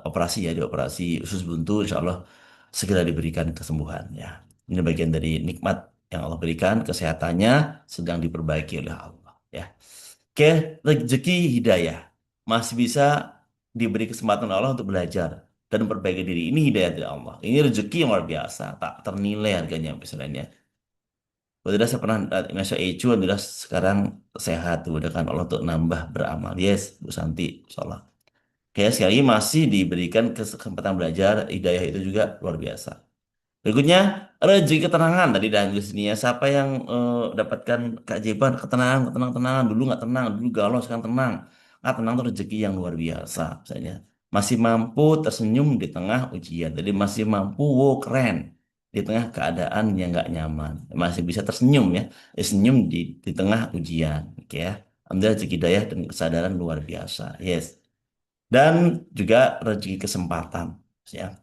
operasi ya, di operasi usus buntu, insya Allah segera diberikan kesembuhan ya. Ini bagian dari nikmat yang Allah berikan, kesehatannya sedang diperbaiki oleh Allah ya. Oke, rezeki hidayah masih bisa diberi kesempatan Allah untuk belajar dan memperbaiki diri. Ini hidayah dari Allah. Ini rezeki yang luar biasa, tak ternilai harganya misalnya. Alhamdulillah saya pernah masuk ECU, alhamdulillah sekarang sehat, udah kan Allah untuk nambah beramal. Yes, Bu Santi, insya kayak sekali lagi masih diberikan kesempatan belajar, hidayah itu juga luar biasa. Berikutnya, rezeki ketenangan. Tadi dah tulis ini ya. Siapa yang dapatkan keajaiban, ketenangan, ketenangan, dulu nggak tenang, dulu galau, sekarang tenang. Nah, tenang itu rezeki yang luar biasa. Misalnya, masih mampu tersenyum di tengah ujian. Jadi masih mampu, wow keren. Di tengah keadaan yang nggak nyaman. Masih bisa tersenyum ya. Senyum di tengah ujian. Oke ya. Ambil rezeki daya dan kesadaran luar biasa. Yes. Dan juga rezeki kesempatan. Ya.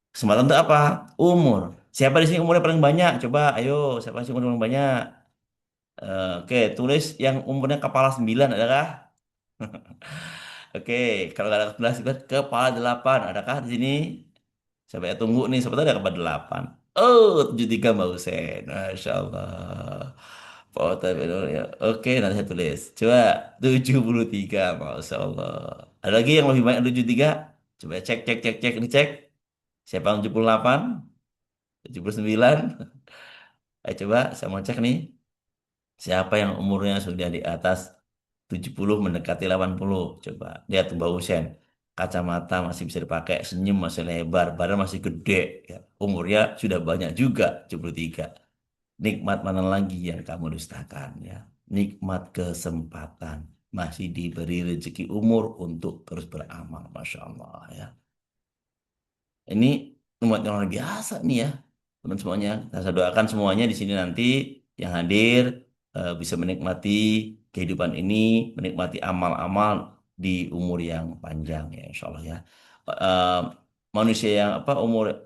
Kesempatan itu apa? Umur. Siapa di sini umurnya paling banyak? Coba, ayo, siapa sih umurnya paling banyak? Oke, tulis yang umurnya kepala 9 adalah Oke, kalau nggak ada kelas kepala delapan, adakah di sini? Sampai tunggu nih, sebetulnya ada kepala delapan. Oh, 73 Mbak Husen. Masya Allah. Foto ya. Oke, nanti saya tulis. Coba 73, Masya Allah. Ada lagi yang lebih banyak 73? Coba cek, cek, cek, cek, dicek. Siapa yang 78? 79? Ayo coba, saya mau cek nih. Siapa yang umurnya sudah di atas 70 mendekati 80? Coba lihat Mbak Husen. Kacamata masih bisa dipakai, senyum masih lebar, badan masih gede. Ya. Umurnya sudah banyak juga, 73. Nikmat mana lagi yang kamu dustakan ya? Nikmat kesempatan. Masih diberi rezeki umur untuk terus beramal. Masya Allah ya. Ini umat yang luar biasa nih ya, teman semuanya. Nah, saya doakan semuanya di sini nanti yang hadir bisa menikmati kehidupan ini, menikmati amal-amal di umur yang panjang ya, insya Allah ya. Eh, Manusia yang apa umur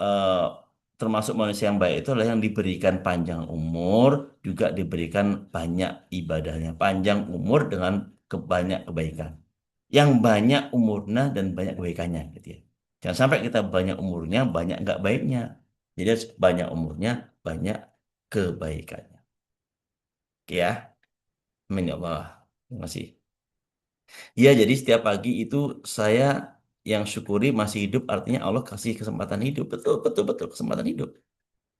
termasuk manusia yang baik itu adalah yang diberikan panjang umur, juga diberikan banyak ibadahnya, panjang umur dengan banyak kebaikan. Yang banyak umurnya dan banyak kebaikannya gitu ya. Jangan sampai kita banyak umurnya, banyak nggak baiknya. Jadi harus banyak umurnya, banyak kebaikannya. Oke ya, amin ya Allah. Terima kasih. Iya, jadi setiap pagi itu saya yang syukuri masih hidup, artinya Allah kasih kesempatan hidup. Betul, betul, betul, kesempatan hidup.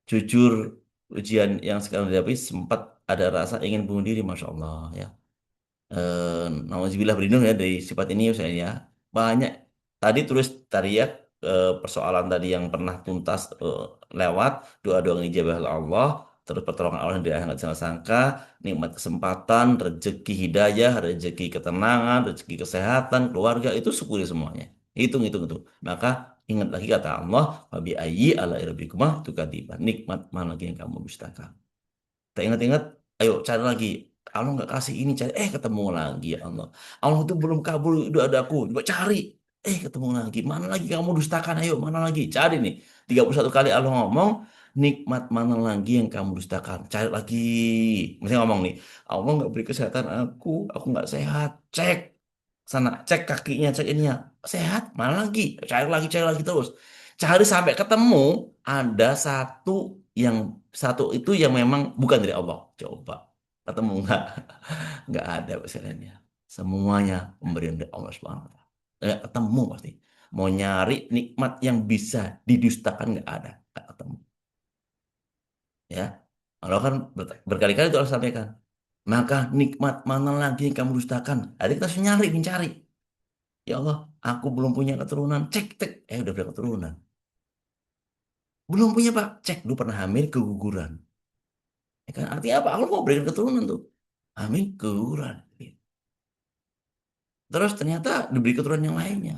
Jujur, ujian yang sekarang dihadapi sempat ada rasa ingin bunuh diri, Masya Allah ya. Nauzubillah berlindung ya dari sifat ini saya ya. Banyak tadi tulis tadi ya persoalan tadi yang pernah tuntas lewat doa-doa yang dijabah oleh Allah, terus pertolongan Allah yang tidak sangka, nikmat kesempatan, rezeki hidayah, rezeki ketenangan, rezeki kesehatan, keluarga itu syukuri semuanya. Hitung hitung itu. Maka ingat lagi kata Allah, wabi ayyi ala rabbikumah tukadiban. Nikmat mana lagi yang kamu dustakan. Tak ingat-ingat, ayo cari lagi. Allah nggak kasih ini, cari. Ketemu lagi ya Allah. Allah itu belum kabul doa aku. Coba cari. Ketemu lagi. Mana lagi kamu dustakan? Ayo, mana lagi? Cari nih. 31 kali Allah ngomong, nikmat mana lagi yang kamu dustakan? Cari lagi. Misalnya ngomong nih, Allah nggak beri kesehatan aku nggak sehat. Cek sana, cek kakinya, cek ininya. Sehat, mana lagi? Cari lagi terus. Cari sampai ketemu ada yang satu itu yang memang bukan dari Allah. Coba ketemu nggak? Nggak ada persennya. Semuanya pemberian dari Allah Subhanahu Wa Taala. Nggak ketemu pasti. Mau nyari nikmat yang bisa didustakan nggak ada, nggak ketemu. Ya, Allah kan berkali-kali itu Allah sampaikan. Maka nikmat mana lagi yang kamu dustakan? Ada kita harus nyari, mencari. Ya Allah, aku belum punya keturunan. Cek, cek. Udah punya keturunan. Belum punya, Pak. Cek, dulu pernah hamil, keguguran. Ya kan? Artinya apa? Allah mau berikan keturunan tuh. Hamil, keguguran. Terus ternyata diberi keturunan yang lainnya.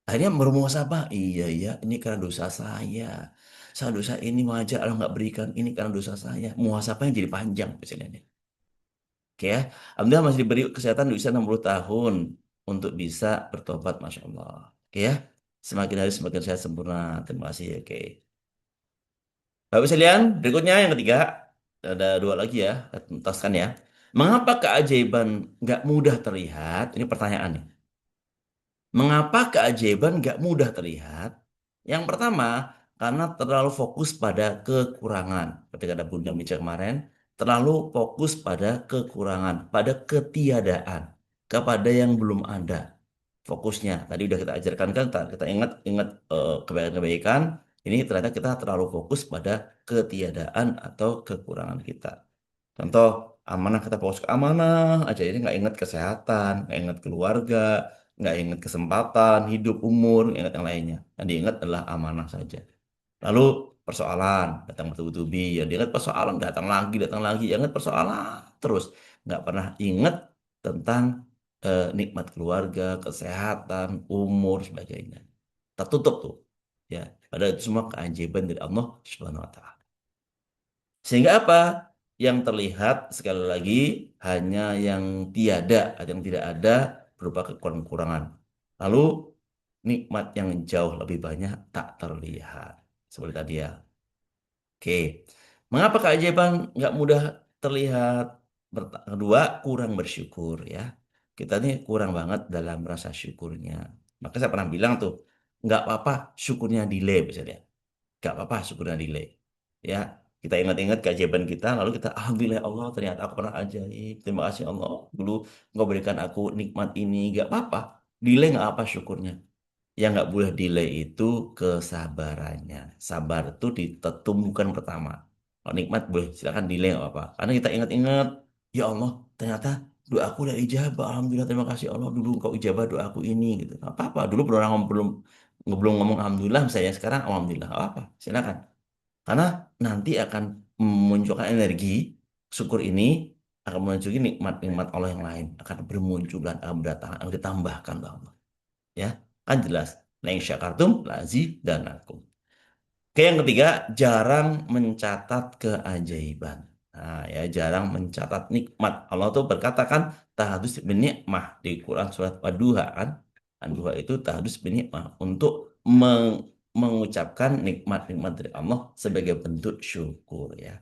Akhirnya bermuhasabah. Iya, iya, ini karena dosa saya. Saya dosa ini wajar Allah nggak berikan. Ini karena dosa saya. Muhasabahnya jadi panjang. Misalnya. Oke ya. Alhamdulillah masih diberi kesehatan di usia 60 tahun. Untuk bisa bertobat. Masya Allah. Oke ya. Semakin hari semakin sehat sempurna. Terima kasih. Oke. Bapak sekalian, berikutnya yang ketiga, ada dua lagi ya, kita tuntaskan ya. Mengapa keajaiban nggak mudah terlihat? Ini pertanyaannya. Mengapa keajaiban nggak mudah terlihat? Yang pertama, karena terlalu fokus pada kekurangan. Ketika ada Bunda Mica kemarin, terlalu fokus pada kekurangan, pada ketiadaan, kepada yang belum ada. Fokusnya tadi udah kita ajarkan kan, kita ingat ingat kebaikan-kebaikan. Ini ternyata kita terlalu fokus pada ketiadaan atau kekurangan kita. Contoh, amanah kita fokus ke amanah aja ini nggak ingat kesehatan, nggak ingat keluarga, nggak ingat kesempatan, hidup, umur, nggak ingat yang lainnya. Yang diingat adalah amanah saja. Lalu persoalan, datang bertubi-tubi, yang diingat persoalan, datang lagi, yang ingat persoalan terus. Nggak pernah ingat tentang nikmat keluarga, kesehatan, umur, sebagainya. Tertutup tuh. Ya, padahal itu semua keajaiban dari Allah Subhanahu wa Ta'ala. Sehingga apa? Yang terlihat sekali lagi hanya yang tiada, yang tidak ada berupa kekurangan. Lalu nikmat yang jauh lebih banyak tak terlihat. Seperti tadi ya. Oke. Mengapa keajaiban nggak mudah terlihat? Kedua, kurang bersyukur ya. kita nih kurang banget dalam rasa syukurnya. Maka saya pernah bilang tuh, nggak apa-apa syukurnya delay misalnya. Nggak apa-apa syukurnya delay. Ya, kita ingat-ingat keajaiban kita, lalu kita, Alhamdulillah ya Allah, ternyata aku pernah ajaib. Terima kasih Allah, dulu Engkau berikan aku nikmat ini. Nggak apa-apa, delay nggak apa syukurnya. Yang nggak boleh delay itu kesabarannya. Sabar itu ditetum bukan pertama. Kalau nikmat boleh silakan delay nggak apa-apa. Karena kita ingat-ingat, ya Allah ternyata doaku udah ijabah. Alhamdulillah terima kasih Allah dulu engkau ijabah doaku ini gitu. Nggak apa-apa. Dulu belum orang belum ngomong Alhamdulillah misalnya sekarang Alhamdulillah nggak apa-apa. Silakan. Karena nanti akan memunculkan energi syukur ini akan memunculkan nikmat-nikmat Allah yang lain akan bermunculan akan berdatangan akan ditambahkan oleh Allah ya kan jelas la in syakartum lazidanakum. Oke, yang ketiga, jarang mencatat keajaiban. Nah, ya, jarang mencatat nikmat. Allah tuh berkata kan, tahadus bin nikmah di Quran surat Wadduha kan. Wadduha itu tahadus bin nikmah untuk mengucapkan nikmat-nikmat dari Allah sebagai bentuk syukur ya.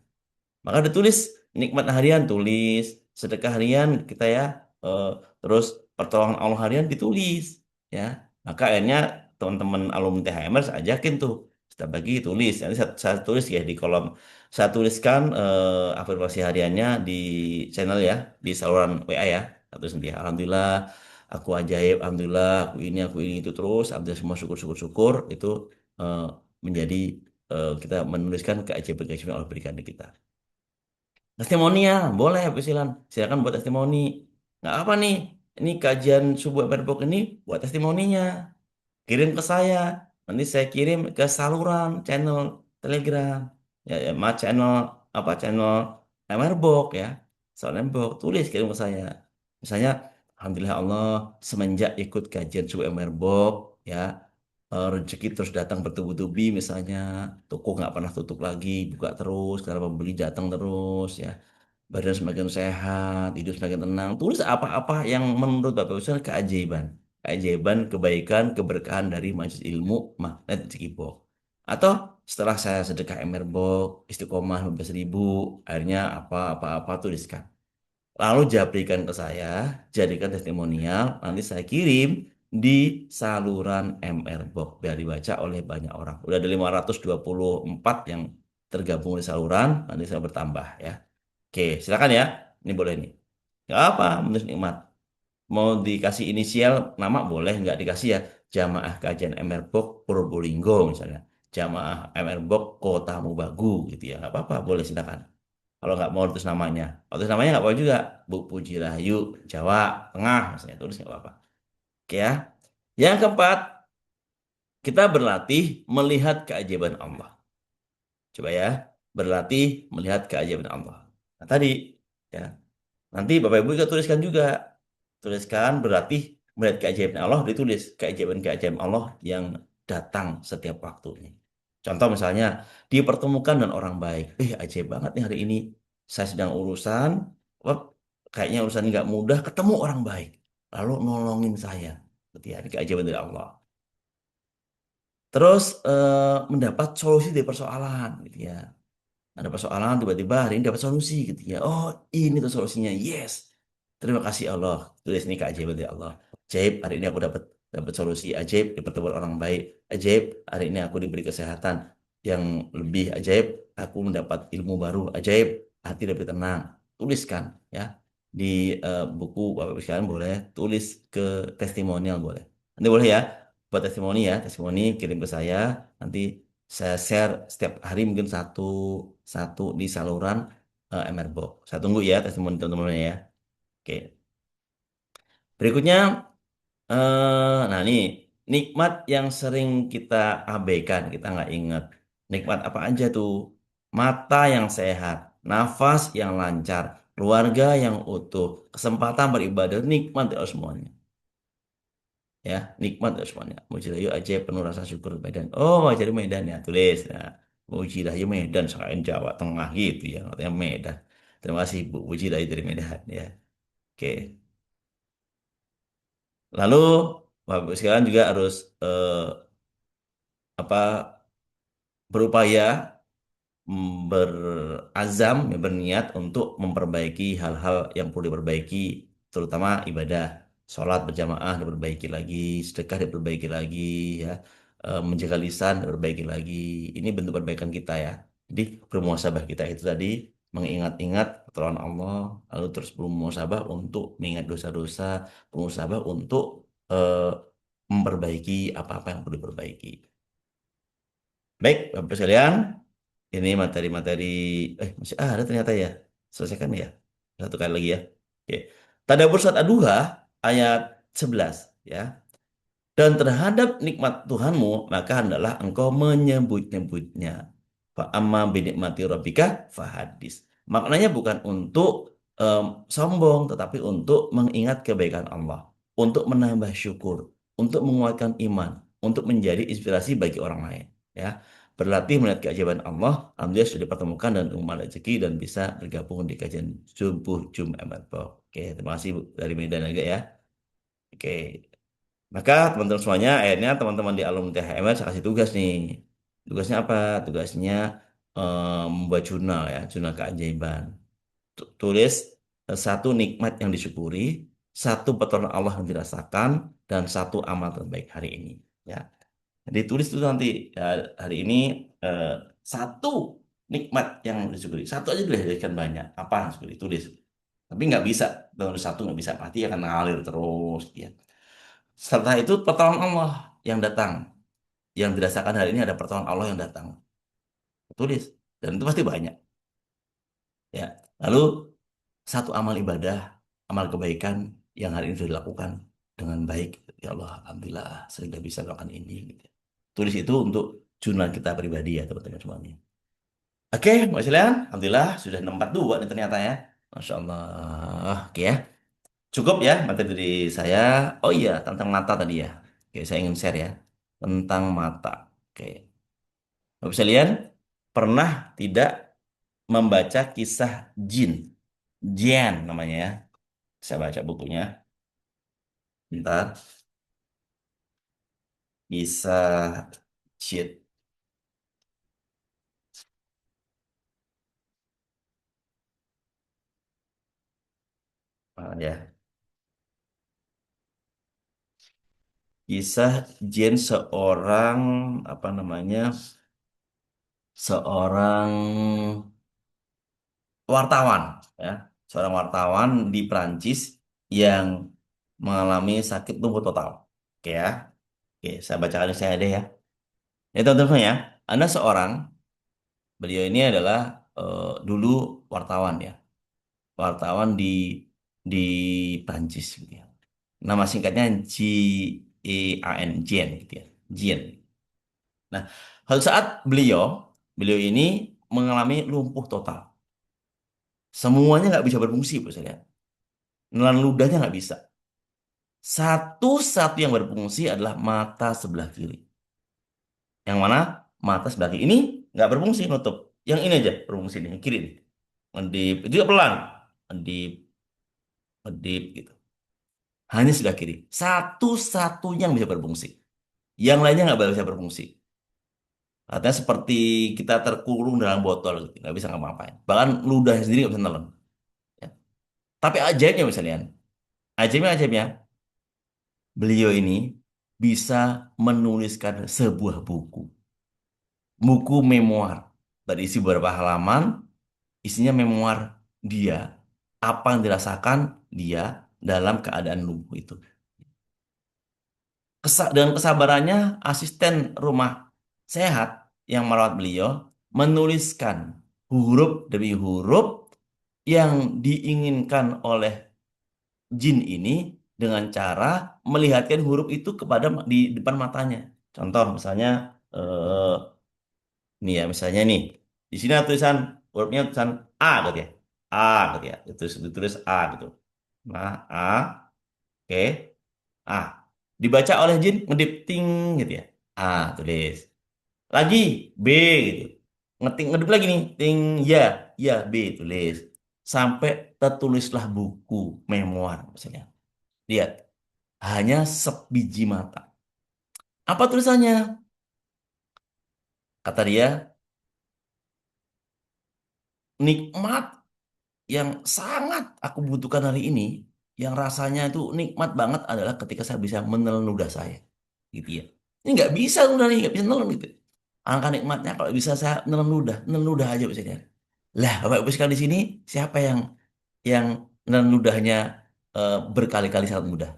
Maka ditulis nikmat harian tulis, sedekah harian kita ya, eh, terus pertolongan Allah harian ditulis ya. Maka akhirnya teman-teman alumni THMers saya ajakin tuh kita bagi tulis. Nanti saya tulis ya di kolom. Saya tuliskan afirmasi hariannya di channel ya, di saluran WA ya. Satu sendiri. Alhamdulillah, aku ajaib. Alhamdulillah, aku ini itu terus. Alhamdulillah semua syukur-syukur-syukur itu eh, menjadi kita menuliskan keajaiban-keajaiban yang Allah berikan di kita. Testimonial, boleh Bu Silan. Silakan buat testimoni. Nggak apa nih, ini kajian subuh Perbok ini buat testimoninya. Kirim ke saya. Nanti saya kirim ke saluran channel Telegram. Ya, ya channel apa channel Emerbok ya. Soal Emerbok, tulis kirim ke saya. Misalnya, Alhamdulillah Allah semenjak ikut kajian subuh Emerbok ya, rezeki terus datang bertubi-tubi misalnya, toko nggak pernah tutup lagi, buka terus karena pembeli datang terus ya, badan semakin sehat, hidup semakin tenang. Tulis apa-apa yang menurut Bapak Ustaz keajaiban. Keajaiban, kebaikan, keberkahan dari majelis ilmu Magnet Rezeki Box. Atau setelah saya sedekah Emir Box, istiqomah 15.000, akhirnya apa-apa tuliskan. Lalu jabrikan ke saya, jadikan testimonial, nanti saya kirim di saluran MR Box biar dibaca oleh banyak orang. Udah ada 524 yang tergabung di saluran, nanti saya bertambah ya. Oke, silakan ya. Ini boleh nih. Gak apa, menulis nikmat. Mau dikasih inisial nama boleh, nggak dikasih ya. Jamaah Kajian MR Box Purbolinggo misalnya. Jamaah MR Box Kota Mubagu gitu ya. Nggak apa-apa, boleh silakan. Kalau nggak mau tulis namanya. Kalau tulis namanya nggak apa juga. Bu Puji Rahayu, Jawa Tengah misalnya. Tulis nggak apa-apa. Oke ya. Yang keempat, kita berlatih melihat keajaiban Allah. Coba ya, berlatih melihat keajaiban Allah. Nah, tadi ya, nanti Bapak Ibu juga tuliskan juga. Tuliskan berarti melihat keajaiban Allah, ditulis keajaiban-keajaiban Allah yang datang setiap waktunya. Contoh misalnya, dipertemukan dengan orang baik. Ajaib banget nih hari ini. Saya sedang urusan, wah, kayaknya urusan nggak mudah, ketemu orang baik. Lalu nolongin saya. Berarti ya, ini keajaiban dari Allah. Terus mendapat solusi dari persoalan, gitu ya. Ada persoalan tiba-tiba hari ini dapat solusi gitu ya. Oh, ini tuh solusinya. Yes. Terima kasih Allah. Tulis ini keajaiban dari Allah. Ajaib, hari ini aku dapat dapat solusi. Ajaib, dipertemukan orang baik. Ajaib, hari ini aku diberi kesehatan yang lebih ajaib. Aku mendapat ilmu baru. Ajaib, hati lebih tenang. Tuliskan ya di buku Bapak Ibu sekalian boleh tulis ke testimonial boleh. Nanti boleh ya buat testimoni ya, testimoni kirim ke saya. Nanti saya share setiap hari mungkin satu satu di saluran MR Box. Saya tunggu ya testimoni teman-teman ya. Oke. Berikutnya, nah ini nikmat yang sering kita abaikan, kita nggak ingat. Nikmat apa aja tuh? Mata yang sehat, nafas yang lancar, keluarga yang utuh, kesempatan beribadah, nikmat ya semuanya. Ya, nikmat ya semuanya. Mujidayu aja penuh rasa syukur Medan. Oh, jadi Medan ya, tulis. Nah, Mujidayu Medan, selain Jawa Tengah gitu ya, katanya Medan. Terima kasih Bu Mujidayu dari Medan ya. Oke. Lalu Bapak sekalian juga harus apa berupaya berazam, ya, berniat untuk memperbaiki hal-hal yang perlu diperbaiki, terutama ibadah. sholat berjamaah diperbaiki lagi, sedekah diperbaiki lagi, ya, menjaga lisan diperbaiki lagi. Ini bentuk perbaikan kita ya. Jadi bermuhasabah kita itu tadi mengingat-ingat pertolongan Allah, lalu terus bermuhasabah untuk mengingat dosa-dosa, bermuhasabah untuk eh, memperbaiki apa-apa yang perlu diperbaiki. Baik, Bapak sekalian, ini materi-materi, masih ada ternyata ya. Selesaikan ya. Satu kali lagi ya. Oke. Tadabbur surat Ad-Duha ayat 11 ya. Dan terhadap nikmat Tuhanmu, maka hendaklah engkau menyebut-nyebutnya. Fa'amma binikmati rabbika fahadis. Maknanya bukan untuk sombong, tetapi untuk mengingat kebaikan Allah. Untuk menambah syukur. Untuk menguatkan iman. Untuk menjadi inspirasi bagi orang lain. Ya. Berlatih melihat keajaiban Allah. Alhamdulillah sudah dipertemukan dan umat rezeki dan bisa bergabung di kajian subuh Jumat. Oke, terima kasih Bu, dari Medan juga ya. Oke. Maka teman-teman semuanya, akhirnya teman-teman di alumni THMR saya kasih tugas nih. Tugasnya apa? Tugasnya membuat jurnal ya, jurnal keajaiban. Tulis satu nikmat yang disyukuri, satu pertolongan Allah yang dirasakan, dan satu amal terbaik hari ini. Ya, jadi tulis itu nanti ya, hari ini eh, satu nikmat yang disyukuri. Satu aja dilahirkan banyak. Apa yang disyukuri? Tulis. Tapi nggak bisa, baru satu nggak bisa, pasti akan ngalir terus. Ya. Setelah itu pertolongan Allah yang datang. Yang dirasakan hari ini ada pertolongan Allah yang datang. Tulis. Dan itu pasti banyak. Ya. Lalu satu amal ibadah, amal kebaikan yang hari ini sudah dilakukan dengan baik. Ya Allah, Alhamdulillah, saya sudah bisa melakukan ini. Gitu. Tulis itu untuk jurnal kita pribadi ya teman-teman semuanya. Oke, Mbak Silian, Alhamdulillah sudah 642 nih ternyata ya. Masya Allah. Oke ya. Cukup ya materi dari saya. Oh iya, tentang mata tadi ya. Oke, saya ingin share ya. Tentang mata. Oke. Bapak sekalian, pernah tidak membaca kisah jin? Jian namanya ya. Saya baca bukunya. Bentar. Kisah jin. Ya. Kisah jin seorang, apa namanya, seorang wartawan. Ya. Seorang wartawan di Prancis yang mengalami sakit lumpuh total. Oke ya. Oke, saya bacakan saya deh ya. Ya teman-teman ya. Anda seorang, beliau ini adalah dulu wartawan ya. Wartawan di Prancis gitu ya. Nama singkatnya Jean, Jean gitu ya. Jean. Nah, suatu saat beliau ini mengalami lumpuh total. Semuanya nggak bisa berfungsi, Bu, saya lihat. Nelan ludahnya nggak bisa. Satu-satu yang berfungsi adalah mata sebelah kiri. Yang mana? Mata sebelah kiri ini nggak berfungsi nutup. Yang ini aja berfungsi nih, yang kiri nih. Ngedip, itu juga pelan. Ngedip, ngedip gitu. Hanya sebelah kiri. Satu-satunya yang bisa berfungsi. Yang lainnya nggak bisa berfungsi. Artinya seperti kita terkurung dalam botol, gitu. Nggak bisa ngapa-ngapain. Bahkan ludahnya sendiri nggak bisa nelen. Ya. Tapi ajaibnya misalnya, ajaibnya, beliau ini bisa menuliskan sebuah buku. Buku memoir. Berisi beberapa halaman, isinya memoir dia. Apa yang dirasakan dia dalam keadaan lumpuh itu. Dengan kesabarannya, asisten rumah sehat yang merawat beliau menuliskan huruf demi huruf yang diinginkan oleh jin ini dengan cara melihatkan huruf itu kepada di depan matanya. Contoh misalnya eh, nih ya misalnya nih di sini ada tulisan hurufnya tulisan A gitu ya. A gitu ya. Ditulis A gitu. Nah, A, oke. A. Dibaca oleh jin ngedip ting gitu ya. A tulis. Lagi B gitu. Ngetik ngedip lagi nih. Ting ya, ya B tulis. Sampai tertulislah buku memoir misalnya. Lihat, hanya sebiji mata. Apa tulisannya? Kata dia, nikmat yang sangat aku butuhkan hari ini. yang rasanya itu nikmat banget adalah ketika saya bisa menelan ludah saya, gitu ya. Ini nggak bisa ludah nih, nggak bisa nelen gitu. Angka nikmatnya kalau bisa saya nelen ludah aja misalnya. Lah, Bapak Ibu sekalian di sini, siapa yang nelen ludahnya berkali-kali sangat mudah?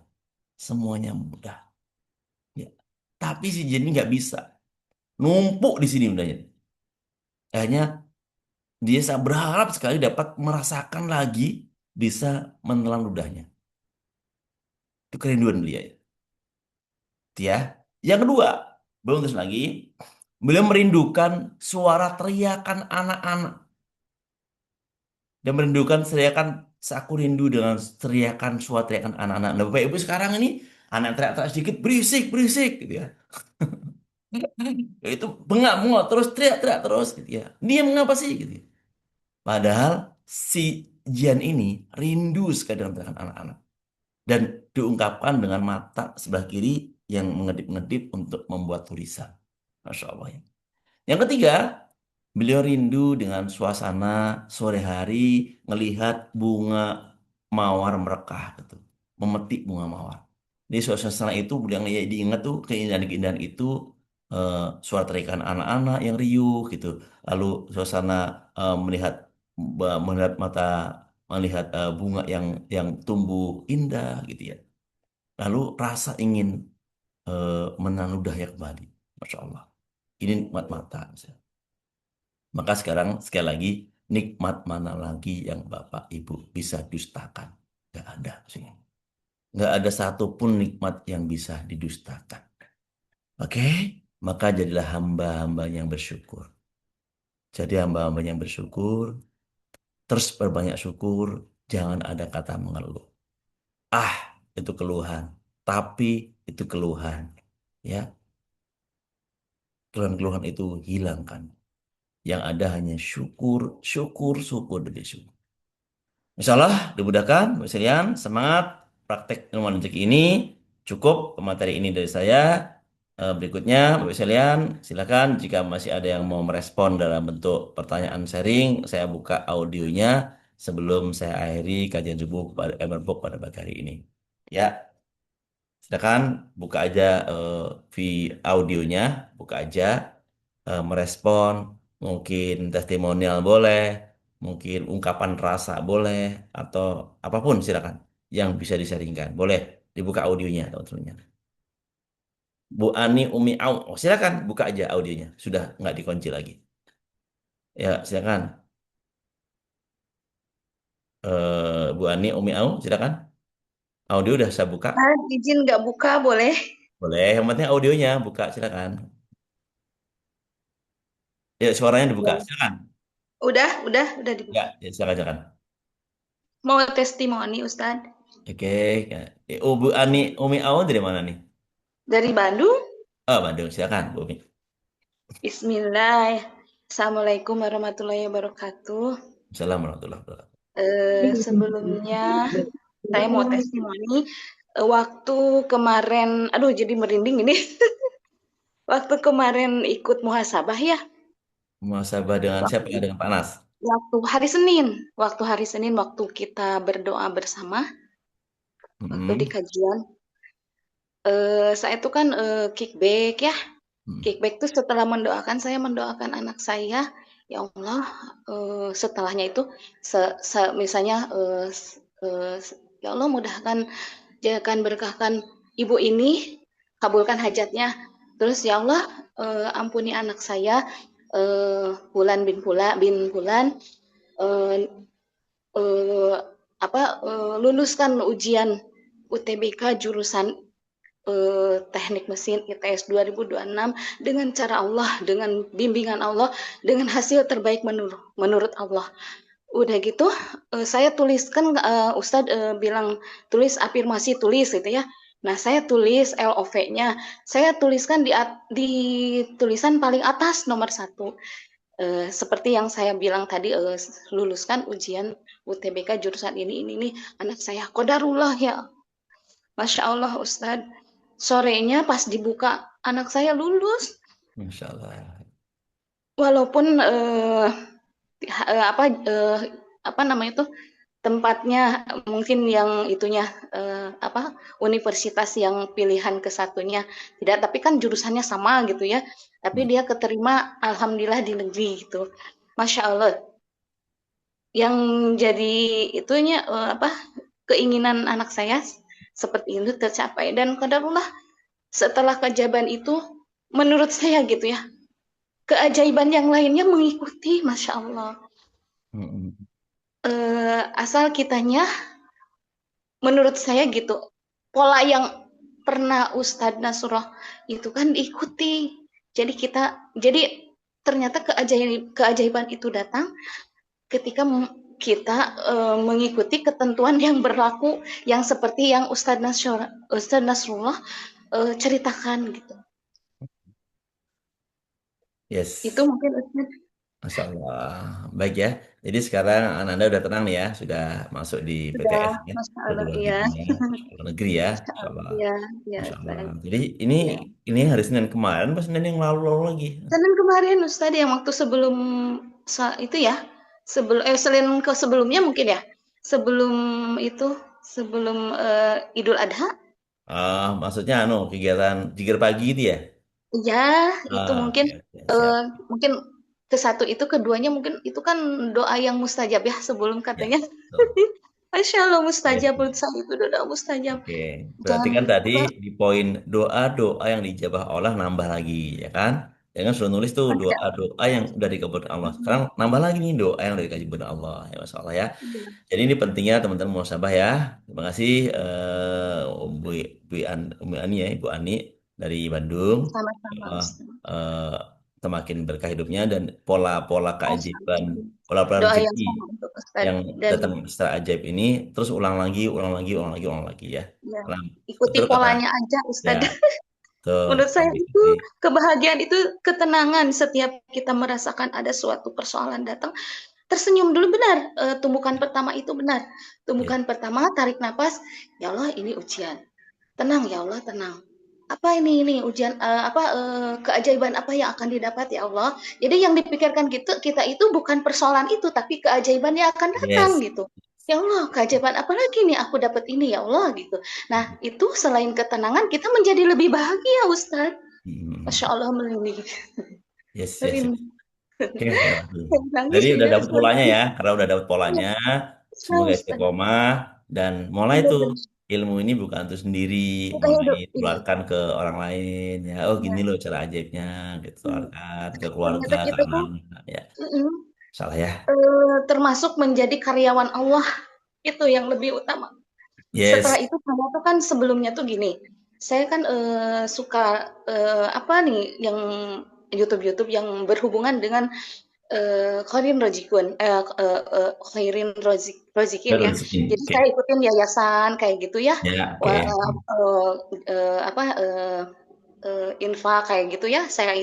Semuanya mudah. Ya. Tapi si Jenny nggak bisa. Numpuk di sini ludahnya. Akhirnya dia sangat berharap sekali dapat merasakan lagi bisa menelan ludahnya. Itu kerinduan beliau ya. Itu ya. Yang kedua, belum terus lagi, beliau merindukan suara teriakan anak-anak dan merindukan teriakan aku rindu dengan teriakan suara teriakan anak-anak. Nah, Bapak Ibu sekarang ini anak teriak-teriak sedikit berisik berisik gitu ya. Itu bengak-bengok terus teriak-teriak terus gitu ya. Dia mengapa sih gitu ya. Padahal si Jian ini rindu sekali dengan teriakan anak-anak dan diungkapkan dengan mata sebelah kiri yang mengedip-ngedip untuk membuat tulisan. Masya Allah ya. Yang ketiga, beliau rindu dengan suasana sore hari melihat bunga mawar merekah gitu. Memetik bunga mawar. Di suasana itu yang diingat tuh keindahan-keindahan itu eh, suara teriakan anak-anak yang riuh gitu. Lalu suasana melihat mata melihat bunga yang tumbuh indah gitu ya. Lalu rasa ingin menanudahnya kembali. Masya Allah. Ini nikmat mata. Misalnya. Maka sekarang sekali lagi nikmat mana lagi yang Bapak Ibu bisa dustakan? Gak ada sih. Nggak ada satupun nikmat yang bisa didustakan. Oke? Maka jadilah hamba-hamba yang bersyukur. Jadi hamba-hamba yang bersyukur, terus berbanyak syukur, jangan ada kata mengeluh. Ah, itu keluhan. Tapi itu keluhan. Ya, keluhan-keluhan itu hilangkan. Yang ada hanya syukur, syukur, syukur demi syukur. Insya Allah dimudahkan, Mbak sekalian. Semangat praktek ilmu rezeki ini. Cukup materi ini dari saya. Berikutnya, Bapak sekalian, silakan jika masih ada yang mau merespon dalam bentuk pertanyaan sharing, saya buka audionya sebelum saya akhiri kajian subuh pada Book pada pagi hari ini. Ya, silakan buka aja audionya, buka aja merespon, mungkin testimonial boleh, mungkin ungkapan rasa boleh, atau apapun silakan yang bisa disaringkan. Boleh dibuka audionya, teman-teman. Bu Ani Umi Au, oh, silakan buka aja audionya. Sudah nggak dikunci lagi. Ya, silakan. Bu Ani Umi Au, silakan. Audio udah saya buka. Izin nggak buka boleh? Boleh, yang penting audionya buka, silakan. Ya, suaranya dibuka, Ya. silakan. Udah Ya, dibuka. ya silakan, silakan. Mau testimoni Ustadz? Oke, ya. Bu Ani Umi Au dari mana nih? Dari Bandung? Oh, Bandung, silakan, Bu Umi. Bismillah. Assalamualaikum warahmatullahi wabarakatuh. Assalamualaikum warahmatullahi wabarakatuh. Sebelumnya saya mau testimoni. Waktu kemarin, aduh jadi merinding ini. Waktu kemarin ikut muhasabah ya. Muhasabah dengan siapa? Waktu, Dengan panas. waktu hari Senin, waktu kita berdoa bersama, waktu di Mm-mm. kajian. Saya itu kan kickback ya. Mm. Kickback itu setelah mendoakan, saya mendoakan anak saya, ya Allah, setelahnya itu misalnya ya Allah mudahkan, jadikan berkahkan ibu ini, kabulkan hajatnya. Terus ya Allah, ampuni anak saya, Fulan bin Fulan, eh, eh, luluskan ujian UTBK jurusan teknik mesin ITS 2026 dengan cara Allah, dengan bimbingan Allah, dengan hasil terbaik menurut Allah. Udah gitu, saya tuliskan, Ustadz bilang tulis afirmasi, tulis gitu ya. Nah, saya tulis LOV-nya. Saya tuliskan di tulisan paling atas nomor 1. Seperti yang saya bilang tadi, luluskan ujian UTBK jurusan ini, anak saya. Qadarullah ya. Masya Allah Ustadz. Sorenya pas dibuka, anak saya lulus. Masya Allah. Walaupun eh, apa namanya itu, tempatnya mungkin yang itunya apa universitas yang pilihan ke satunya tidak, tapi kan jurusannya sama gitu ya. Tapi Hmm. dia keterima alhamdulillah di negeri gitu. Masya Allah. Yang jadi itunya apa keinginan anak saya seperti itu tercapai dan qadarullah setelah keajaiban itu menurut saya gitu ya keajaiban yang lainnya mengikuti Masya Allah. Hmm. Asal kitanya menurut saya gitu pola yang pernah Ustadz Nasrullah itu kan diikuti jadi ternyata keajaiban itu datang ketika kita mengikuti ketentuan yang berlaku yang seperti yang Ustadz Nasrullah ceritakan gitu. Itu Yes. mungkin Ustadz. Masya Allah. Baik ya. Jadi sekarang Ananda udah tenang nih ya. Sudah masuk di Sudah, PTS ya. Masya Allah, Perguruan iya. tinggi ya. Sekolah negeri ya. Masya Masya Allah, Allah. iya, iya Masya Allah. Ustadz. Jadi ini Iya. ini hari Senin kemarin pas Senin yang lalu-lalu lagi. Senin kemarin Ustadz yang waktu sebelum itu ya, Senin ke sebelumnya mungkin ya, sebelum itu, sebelum Idul Adha, Maksudnya kegiatan jikir pagi itu ya? iya itu mungkin Oke, oke, eh, siap. mungkin ke satu itu, keduanya mungkin itu kan doa yang mustajab ya sebelum Ya, katanya. betul. Masya Allah Yes, mustajab menurut yes. saya itu doa mustajab Oke, berarti dan kan tadi apa di poin doa-doa yang dijabah Allah nambah lagi, ya kan? Jangan sudah nulis tuh Masya doa-doa yang udah dikabulkan Allah. Sekarang Allah. nambah lagi nih doa yang udah dikabulkan Allah, ya Masya Allah ya. Iya. Jadi ini pentingnya teman-teman muhasabah ya. Terima kasih Bu, Bu Ani ya, Ibu Ani dari Bandung. Sama-sama Eh, Ustaz. eh, Semakin berkah hidupnya dan pola-pola Masya keajaiban, Allah. pola-pola Doa yang rezeki sama untuk Ustaz yang dan datang secara ajaib ini terus ulang lagi, ulang lagi, ulang lagi, ulang lagi ya. ya, Karena ikuti betul kata polanya aja ya, Ustaz. betul Menurut yang saya itu diikuti. kebahagiaan itu ketenangan setiap kita merasakan ada suatu persoalan datang. Tersenyum dulu benar. Tumbukan pertama itu benar. Ya, Tumbukan pertama tarik napas. Ya Allah ini ujian. Tenang ya Allah tenang. Apa ini ujian keajaiban apa yang akan didapat ya Allah. Jadi yang dipikirkan kita itu bukan persoalan itu tapi keajaiban yang akan datang yes. gitu. Ya Allah, keajaiban apa lagi nih aku dapat ini ya Allah gitu. Nah, itu selain ketenangan kita menjadi lebih bahagia Ustaz. Hmm, Masya Allah merinding. yes, yes, yes. Merinding. Oke, bagus. Nangis Jadi udah ya dapat Ustaz. polanya ya, karena udah dapat Iya, polanya. bisa Semoga Ustaz. istiqomah dan mulai tuh Benar-benar. ilmu ini bukan untuk sendiri, Kita mulai hidup. Iya. tularkan ke orang lain ya. Oh gini Iya. loh cara ajaibnya, gitu Hmm. tularkan ke keluarga, Ternyata ke kita tuh anak-anak ya. mm, Salah ya. termasuk menjadi karyawan Allah itu yang lebih utama. Setelah Yes. itu saya tuh kan sebelumnya tuh gini, saya kan suka apa nih yang YouTube yang berhubungan dengan Rozikin ya. Terus ini. Jadi Oke. saya ikutin yayasan kayak gitu ya. Ya, Wah, oke. apa infak kayak gitu ya. Saya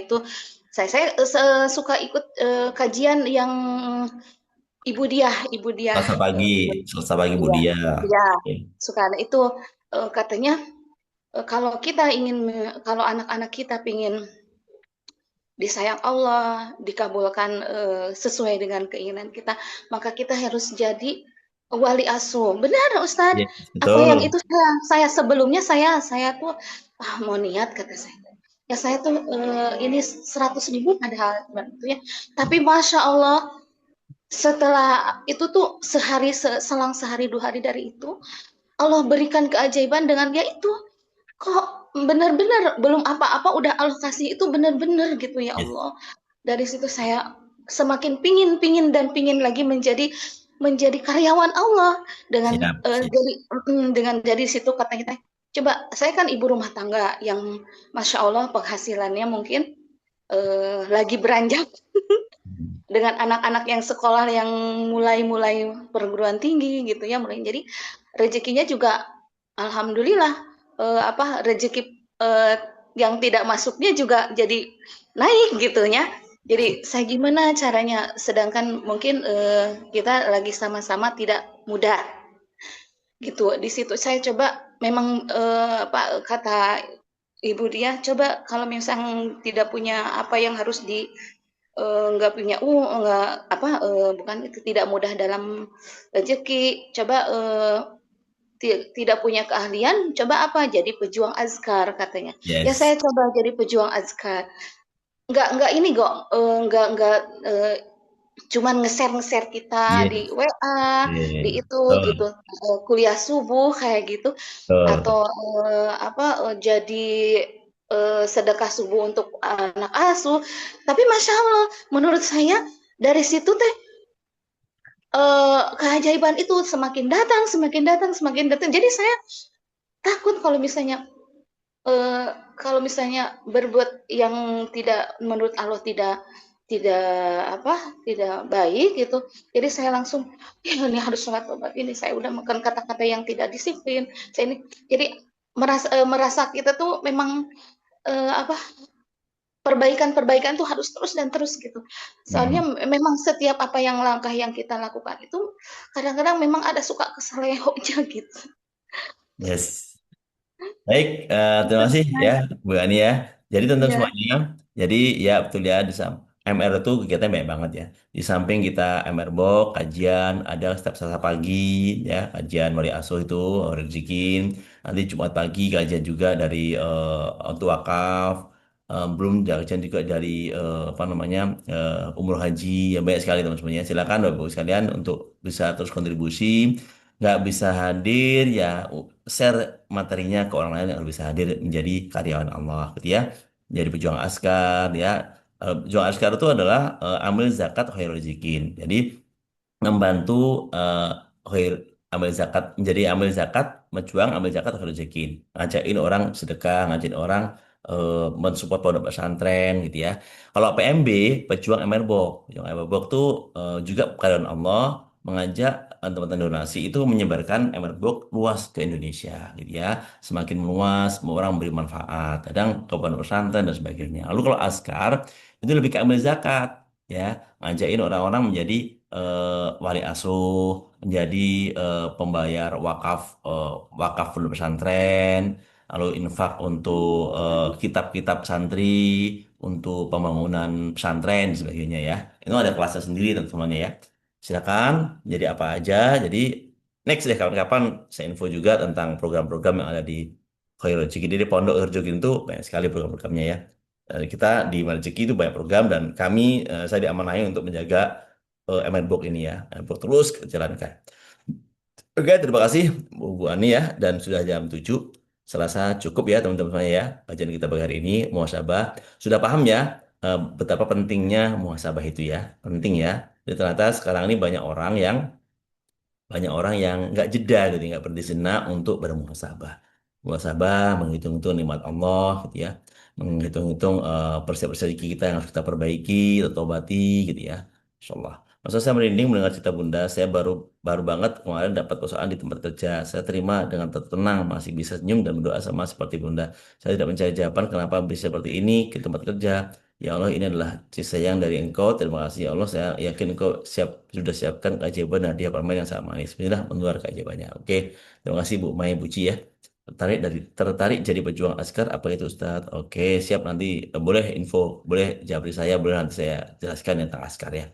suka ikut kajian yang Ibu Diah, Selasa pagi, Selasa pagi iya, Budia. iya, Oke. suka. Nah, itu katanya kalau kita ingin kalau anak-anak kita ingin disayang Allah, dikabulkan sesuai dengan keinginan kita, maka kita harus jadi wali asuh. Benar, Ustadz. Yes, Apa yang betul. itu saya sebelumnya saya tuh mau niat kata saya. Ya saya tuh ini 100.000 padahal itu ya. Tapi masya Allah setelah itu tuh selang sehari 2 hari dari itu Allah berikan keajaiban dengan ya itu kok benar-benar belum apa-apa udah Allah kasih itu benar-benar gitu ya Yes. Allah. Dari situ saya semakin pingin dan pingin lagi menjadi karyawan Allah dengan Siap, siap. dengan dari situ kata kita coba saya kan ibu rumah tangga yang masya Allah penghasilannya mungkin lagi beranjak dengan anak-anak yang sekolah yang mulai perguruan tinggi gitu ya mulai jadi rezekinya juga alhamdulillah rezeki eh, yang tidak masuknya juga jadi naik gitu ya. Jadi saya gimana caranya sedangkan mungkin kita lagi sama-sama tidak mudah gitu. Di situ saya coba memang apa kata Ibu dia coba kalau misalnya tidak punya apa yang harus nggak punya nggak apa bukan itu tidak mudah dalam rezeki. Coba tidak punya keahlian, coba apa? Jadi pejuang azkar katanya. Ya Yes. saya coba jadi pejuang azkar. Nggak ini kok, nggak cuman nge-share kita di Yes. WA, di Yes. itu gitu, Betul. kuliah subuh kayak gitu, Betul. atau apa jadi sedekah subuh untuk anak asuh. Tapi masya Allah, menurut saya dari situ teh keajaiban itu semakin datang, semakin datang, semakin datang. Jadi saya takut kalau misalnya berbuat yang tidak menurut Allah tidak apa tidak baik gitu. Jadi saya langsung ya ini harus sholat tobat ini saya udah makan kata-kata yang tidak disiplin. Saya ini jadi merasa kita tuh memang apa perbaikan-perbaikan tuh harus terus dan terus gitu. Soalnya Hmm. memang setiap apa yang langkah yang kita lakukan itu kadang-kadang memang ada suka kesalehonya gitu. Yes. Baik, terima Itu kasih ya, saya. Bu Ani ya. Jadi teman-teman Iya. semuanya, jadi ya betul ya, MR itu kegiatan banyak banget ya. Di samping kita MR Box, kajian, ada setiap Selasa pagi ya, kajian Wali Asuh itu, rezekin. Nanti Jumat pagi kajian juga dari untuk wakaf. Belum kajian juga dari apa namanya umroh haji, ya banyak sekali teman-teman ya. Silakan Bapak Ibu sekalian untuk bisa terus kontribusi. Nggak bisa hadir ya share materinya ke orang lain yang bisa hadir menjadi karyawan Allah gitu ya, jadi pejuang askar ya. Pejuang askar itu adalah amil zakat khairul rezekin, jadi membantu khair amil zakat, menjadi amil zakat, menjuang amil zakat khairul rezekin, ngajakin orang sedekah, ngajakin orang mensupport pondok pesantren gitu ya. Kalau PMB, pejuang MRBOK, pejuang MRBOK tuh juga karyawan Allah, mengajak teman-teman donasi itu menyebarkan MRBOK luas ke Indonesia gitu ya, semakin meluas, semua orang memberi manfaat, kadang ke pondok pesantren dan sebagainya. Lalu kalau askar itu lebih ke ambil zakat ya, ngajakin orang-orang menjadi wali asuh, menjadi pembayar wakaf, wakaf pondok pesantren, lalu infak untuk kitab-kitab santri, untuk pembangunan pesantren dan sebagainya ya. Itu ada kelasnya sendiri teman-teman ya. Silakan jadi apa aja. Jadi next deh kapan-kapan saya info juga tentang program-program yang ada di Khairul Rezeki. Jadi Pondok Khairul Rezeki itu banyak sekali program-programnya ya. Kita di Rezeki itu banyak program dan kami saya diamanahi untuk menjaga MNBOK ini ya. MNBOK terus jalankan. Oke, terima kasih Bu Ani ya, dan sudah jam 7. Selasa cukup ya teman-teman saya ya. Kajian kita pagi hari ini muhasabah. Sudah paham ya betapa pentingnya muhasabah itu ya. Penting ya. Jadi ternyata sekarang ini banyak orang yang nggak jeda gitu, nggak berhenti sejenak untuk bermuhasabah. Muhasabah, menghitung-hitung nikmat Allah gitu ya, menghitung-hitung persiap-persiap kita yang harus kita perbaiki, atau obati gitu ya. Insya Allah. Masa saya merinding mendengar cerita Bunda, saya baru baru banget kemarin dapat perusahaan di tempat kerja. Saya terima dengan tenang, masih bisa senyum dan berdoa sama seperti Bunda. Saya tidak mencari jawaban kenapa bisa seperti ini ke tempat kerja. Ya Allah, ini adalah kasih sayang dari Engkau. Terima kasih ya Allah. Saya yakin Engkau sudah siapkan keajaiban hadiah permen yang sama manis. Bismillah, mengeluarkan keajaibannya. Oke, terima kasih Bu Mai Buci ya. Tertarik jadi pejuang askar apa itu Ustadz? Oke, siap nanti boleh info, boleh jabri saya, boleh nanti saya jelaskan tentang askar ya.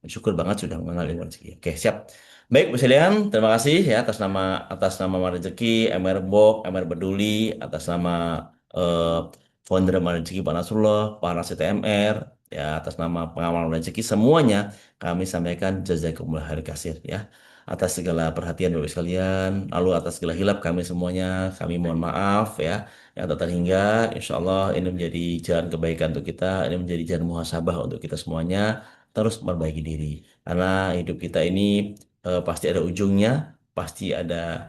Syukur banget sudah mengenal ilmu rezeki. Oke, siap. Baik, Bu Selian, terima kasih ya atas nama Mar Rezeki, MR Bok, MR Peduli, atas nama eh, founder Mar Rezeki Pak Nasrullah, Pak Nasid TMR, ya atas nama pengawal Mar Rezeki semuanya kami sampaikan jazakumullah khair kasir ya. Atas segala perhatian Bapak sekalian, lalu atas segala hilap kami semuanya, kami mohon maaf ya yang tak terhingga. Insya Allah ini menjadi jalan kebaikan untuk kita, ini menjadi jalan muhasabah untuk kita semuanya, terus memperbaiki diri. Karena hidup kita ini pasti ada ujungnya, pasti eh,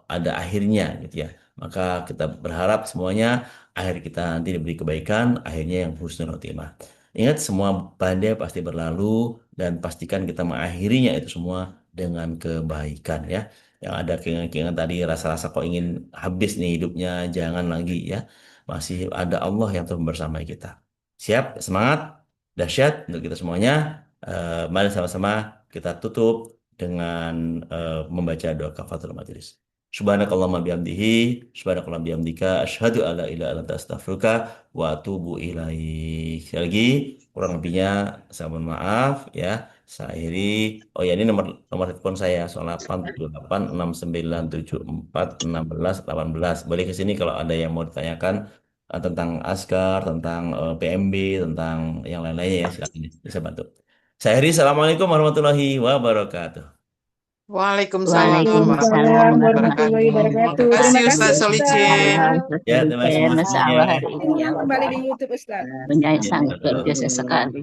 ada akhirnya gitu ya. Maka kita berharap semuanya akhir kita nanti diberi kebaikan, akhirnya yang husnul khotimah. Ingat semua badai pasti berlalu dan pastikan kita mengakhirinya itu semua dengan kebaikan ya. Yang ada keinginan-keinginan tadi, rasa-rasa kok ingin habis nih hidupnya, jangan lagi ya. Masih ada Allah yang terus bersama kita. Siap, semangat, dahsyat untuk kita semuanya. Mari sama-sama kita tutup dengan membaca doa kafaratul majelis. Subhanakallahumma bihamdihi, subhanakallahumma bihamdika, asyhadu alla ilaha illa anta astaghfiruka wa atubu ilaik. Sekali lagi, kurang lebihnya saya mohon maaf ya. Saya akhiri. Oh ya, ini nomor nomor telepon saya 086869741618. Boleh ke sini kalau ada yang mau ditanyakan tentang Askar, tentang PMB, tentang yang lain-lainnya ya, silakan bisa bantu. Saya akhiri. Assalamualaikum warahmatullahi wabarakatuh. Waalaikumsalam Waalaikumsalam warahmatullahi warahmatullahi wabarakatuh. wabarakatuh. Terima Terima kasih kasih Ustaz Ustaz. Solicin. Ya, terima kasih Masya semuanya. Allah hari ini ya Kembali di YouTube Ustaz. Penyanyi Ya, sangat luar betul. biasa sekali.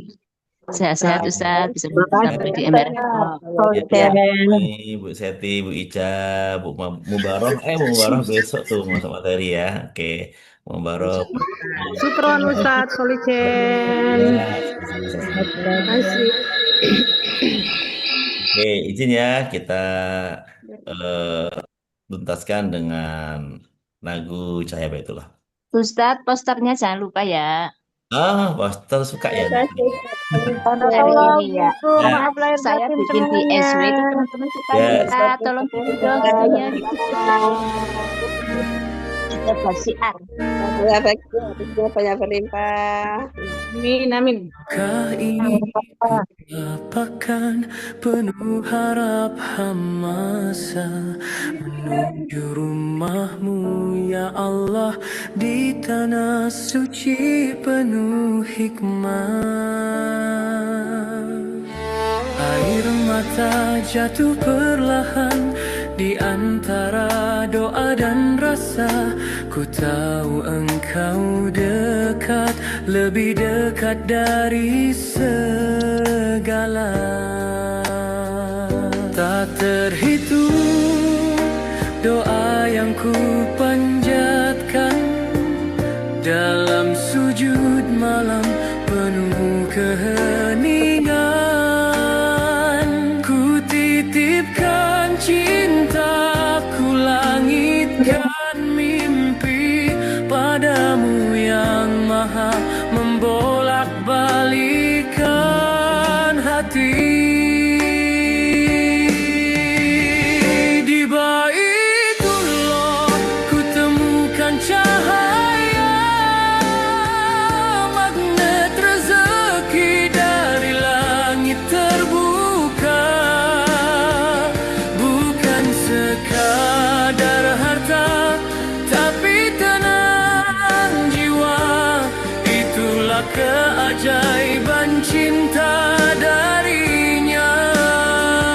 Sehat-sehat Ustaz, bisa Terima kasih sampai di Ustaz Amerika. Ya, ya, Sultan. Bu Seti, Bu Ica, Mubaroh, Bu Mubaroh besok tuh masuk materi ya. Oke, Mubaroh. Syukron Ustaz Ya, Solicen. sama-sama. Terima kasih. Oke, izin ya kita eh, tuntaskan dengan lagu Cahaya Baitullah. Ustadz, posternya jangan lupa ya. Poster suka ya. Hari Barakallah ini ya. Bu. Ya, Maaf lahir Saya batin bikin di semuanya. SW itu teman-teman kita ya, lihat. Tolong gitu dong itunya. Kita bersiar. Ya baik, rezeki banyak berlimpah. Amin, amin. Kah ini apakan penuh harap hamasa menuju rumahmu ya Allah di tanah suci penuh hikmah. Air mata jatuh perlahan di antara doa dan rasa. Ku tahu engkau dekat, lebih dekat dari segala. Tak terhitung doa yang ku panjatkan dalam sujud malam penuh keheningan. Ku titipkan cintaku, langitkan mimpi padamu yang maha membolak-balikan hati. Di Baitullah ku temukan cahaya, magnet rezeki dari langit terbuka. Bukan sekadar harta, tapi tenang jiwa. Itulah keajaiban cinta darinya.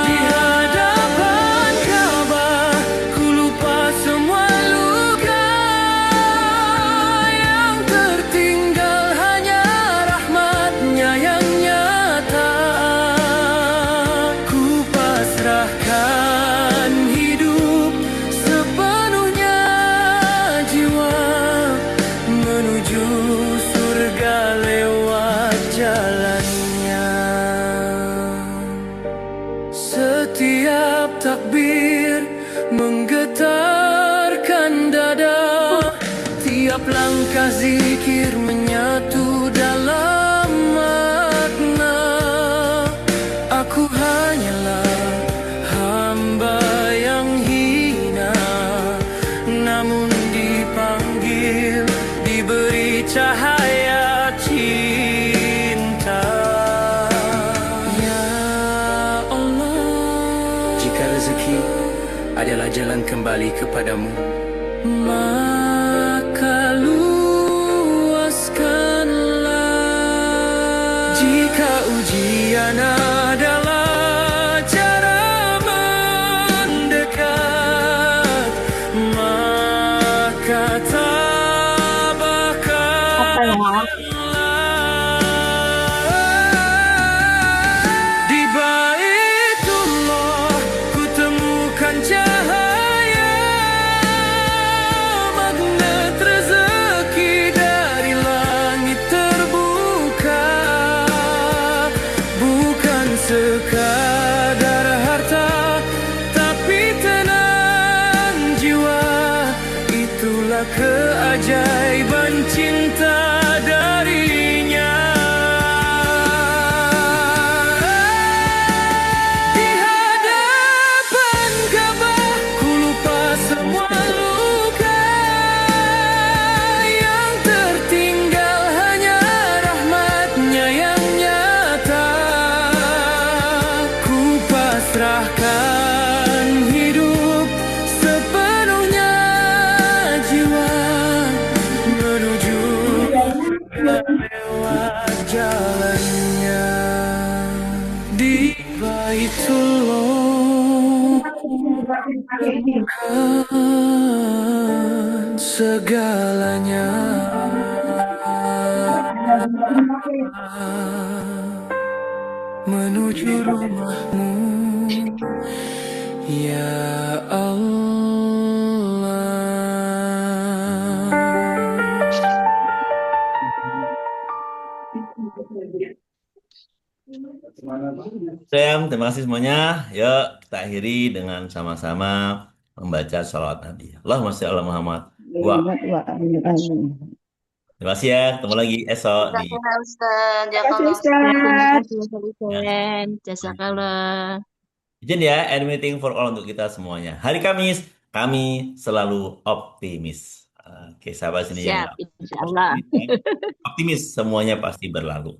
Di hadapan Ka'bah ku lupa semua luka, yang tertinggal hanya rahmatnya yang nyata. Ku pasrahkan hidup sepenuhnya, jiwa menuju surga lewat jalannya. Setiap takbir menggetarkan dada, tiap langkah zikir menyatu dalam makna. Aku hanyalah hamba yang hina, namun dipanggil, diberi cahaya cinta. Ya Allah, jika rezeki adalah jalan kembali kepadamu, maka luaskanlah. Jika ujian adalah cara mendekat, maka tabahkanlah. Di Baitullah ku temukan cahaya, magnet rezeki dari langit terbuka. Bukan segalanya menuju rumahmu, ya Allah. Terima kasih semuanya. Yuk kita akhiri dengan sama-sama membaca sholawat Nabi. Allahumma sholli ala Muhammad. Wah, terima kasih ya. Ketemu lagi esok di Jazakallah Ustaz, Terima kasih, jazakallah Ustaz. Terima kasih ya. Ustaz. Jazakallah. Izin ya, and meeting for all untuk kita semuanya. Hari Kamis, kami selalu optimis. Oke, sahabat sini yang Siap, insya Allah. optimis, semuanya pasti berlalu.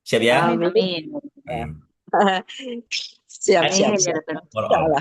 Siap ya? Amin. Oke. Siap, siap, Amin. siap. Ya Rabbal For all. Insya Allah.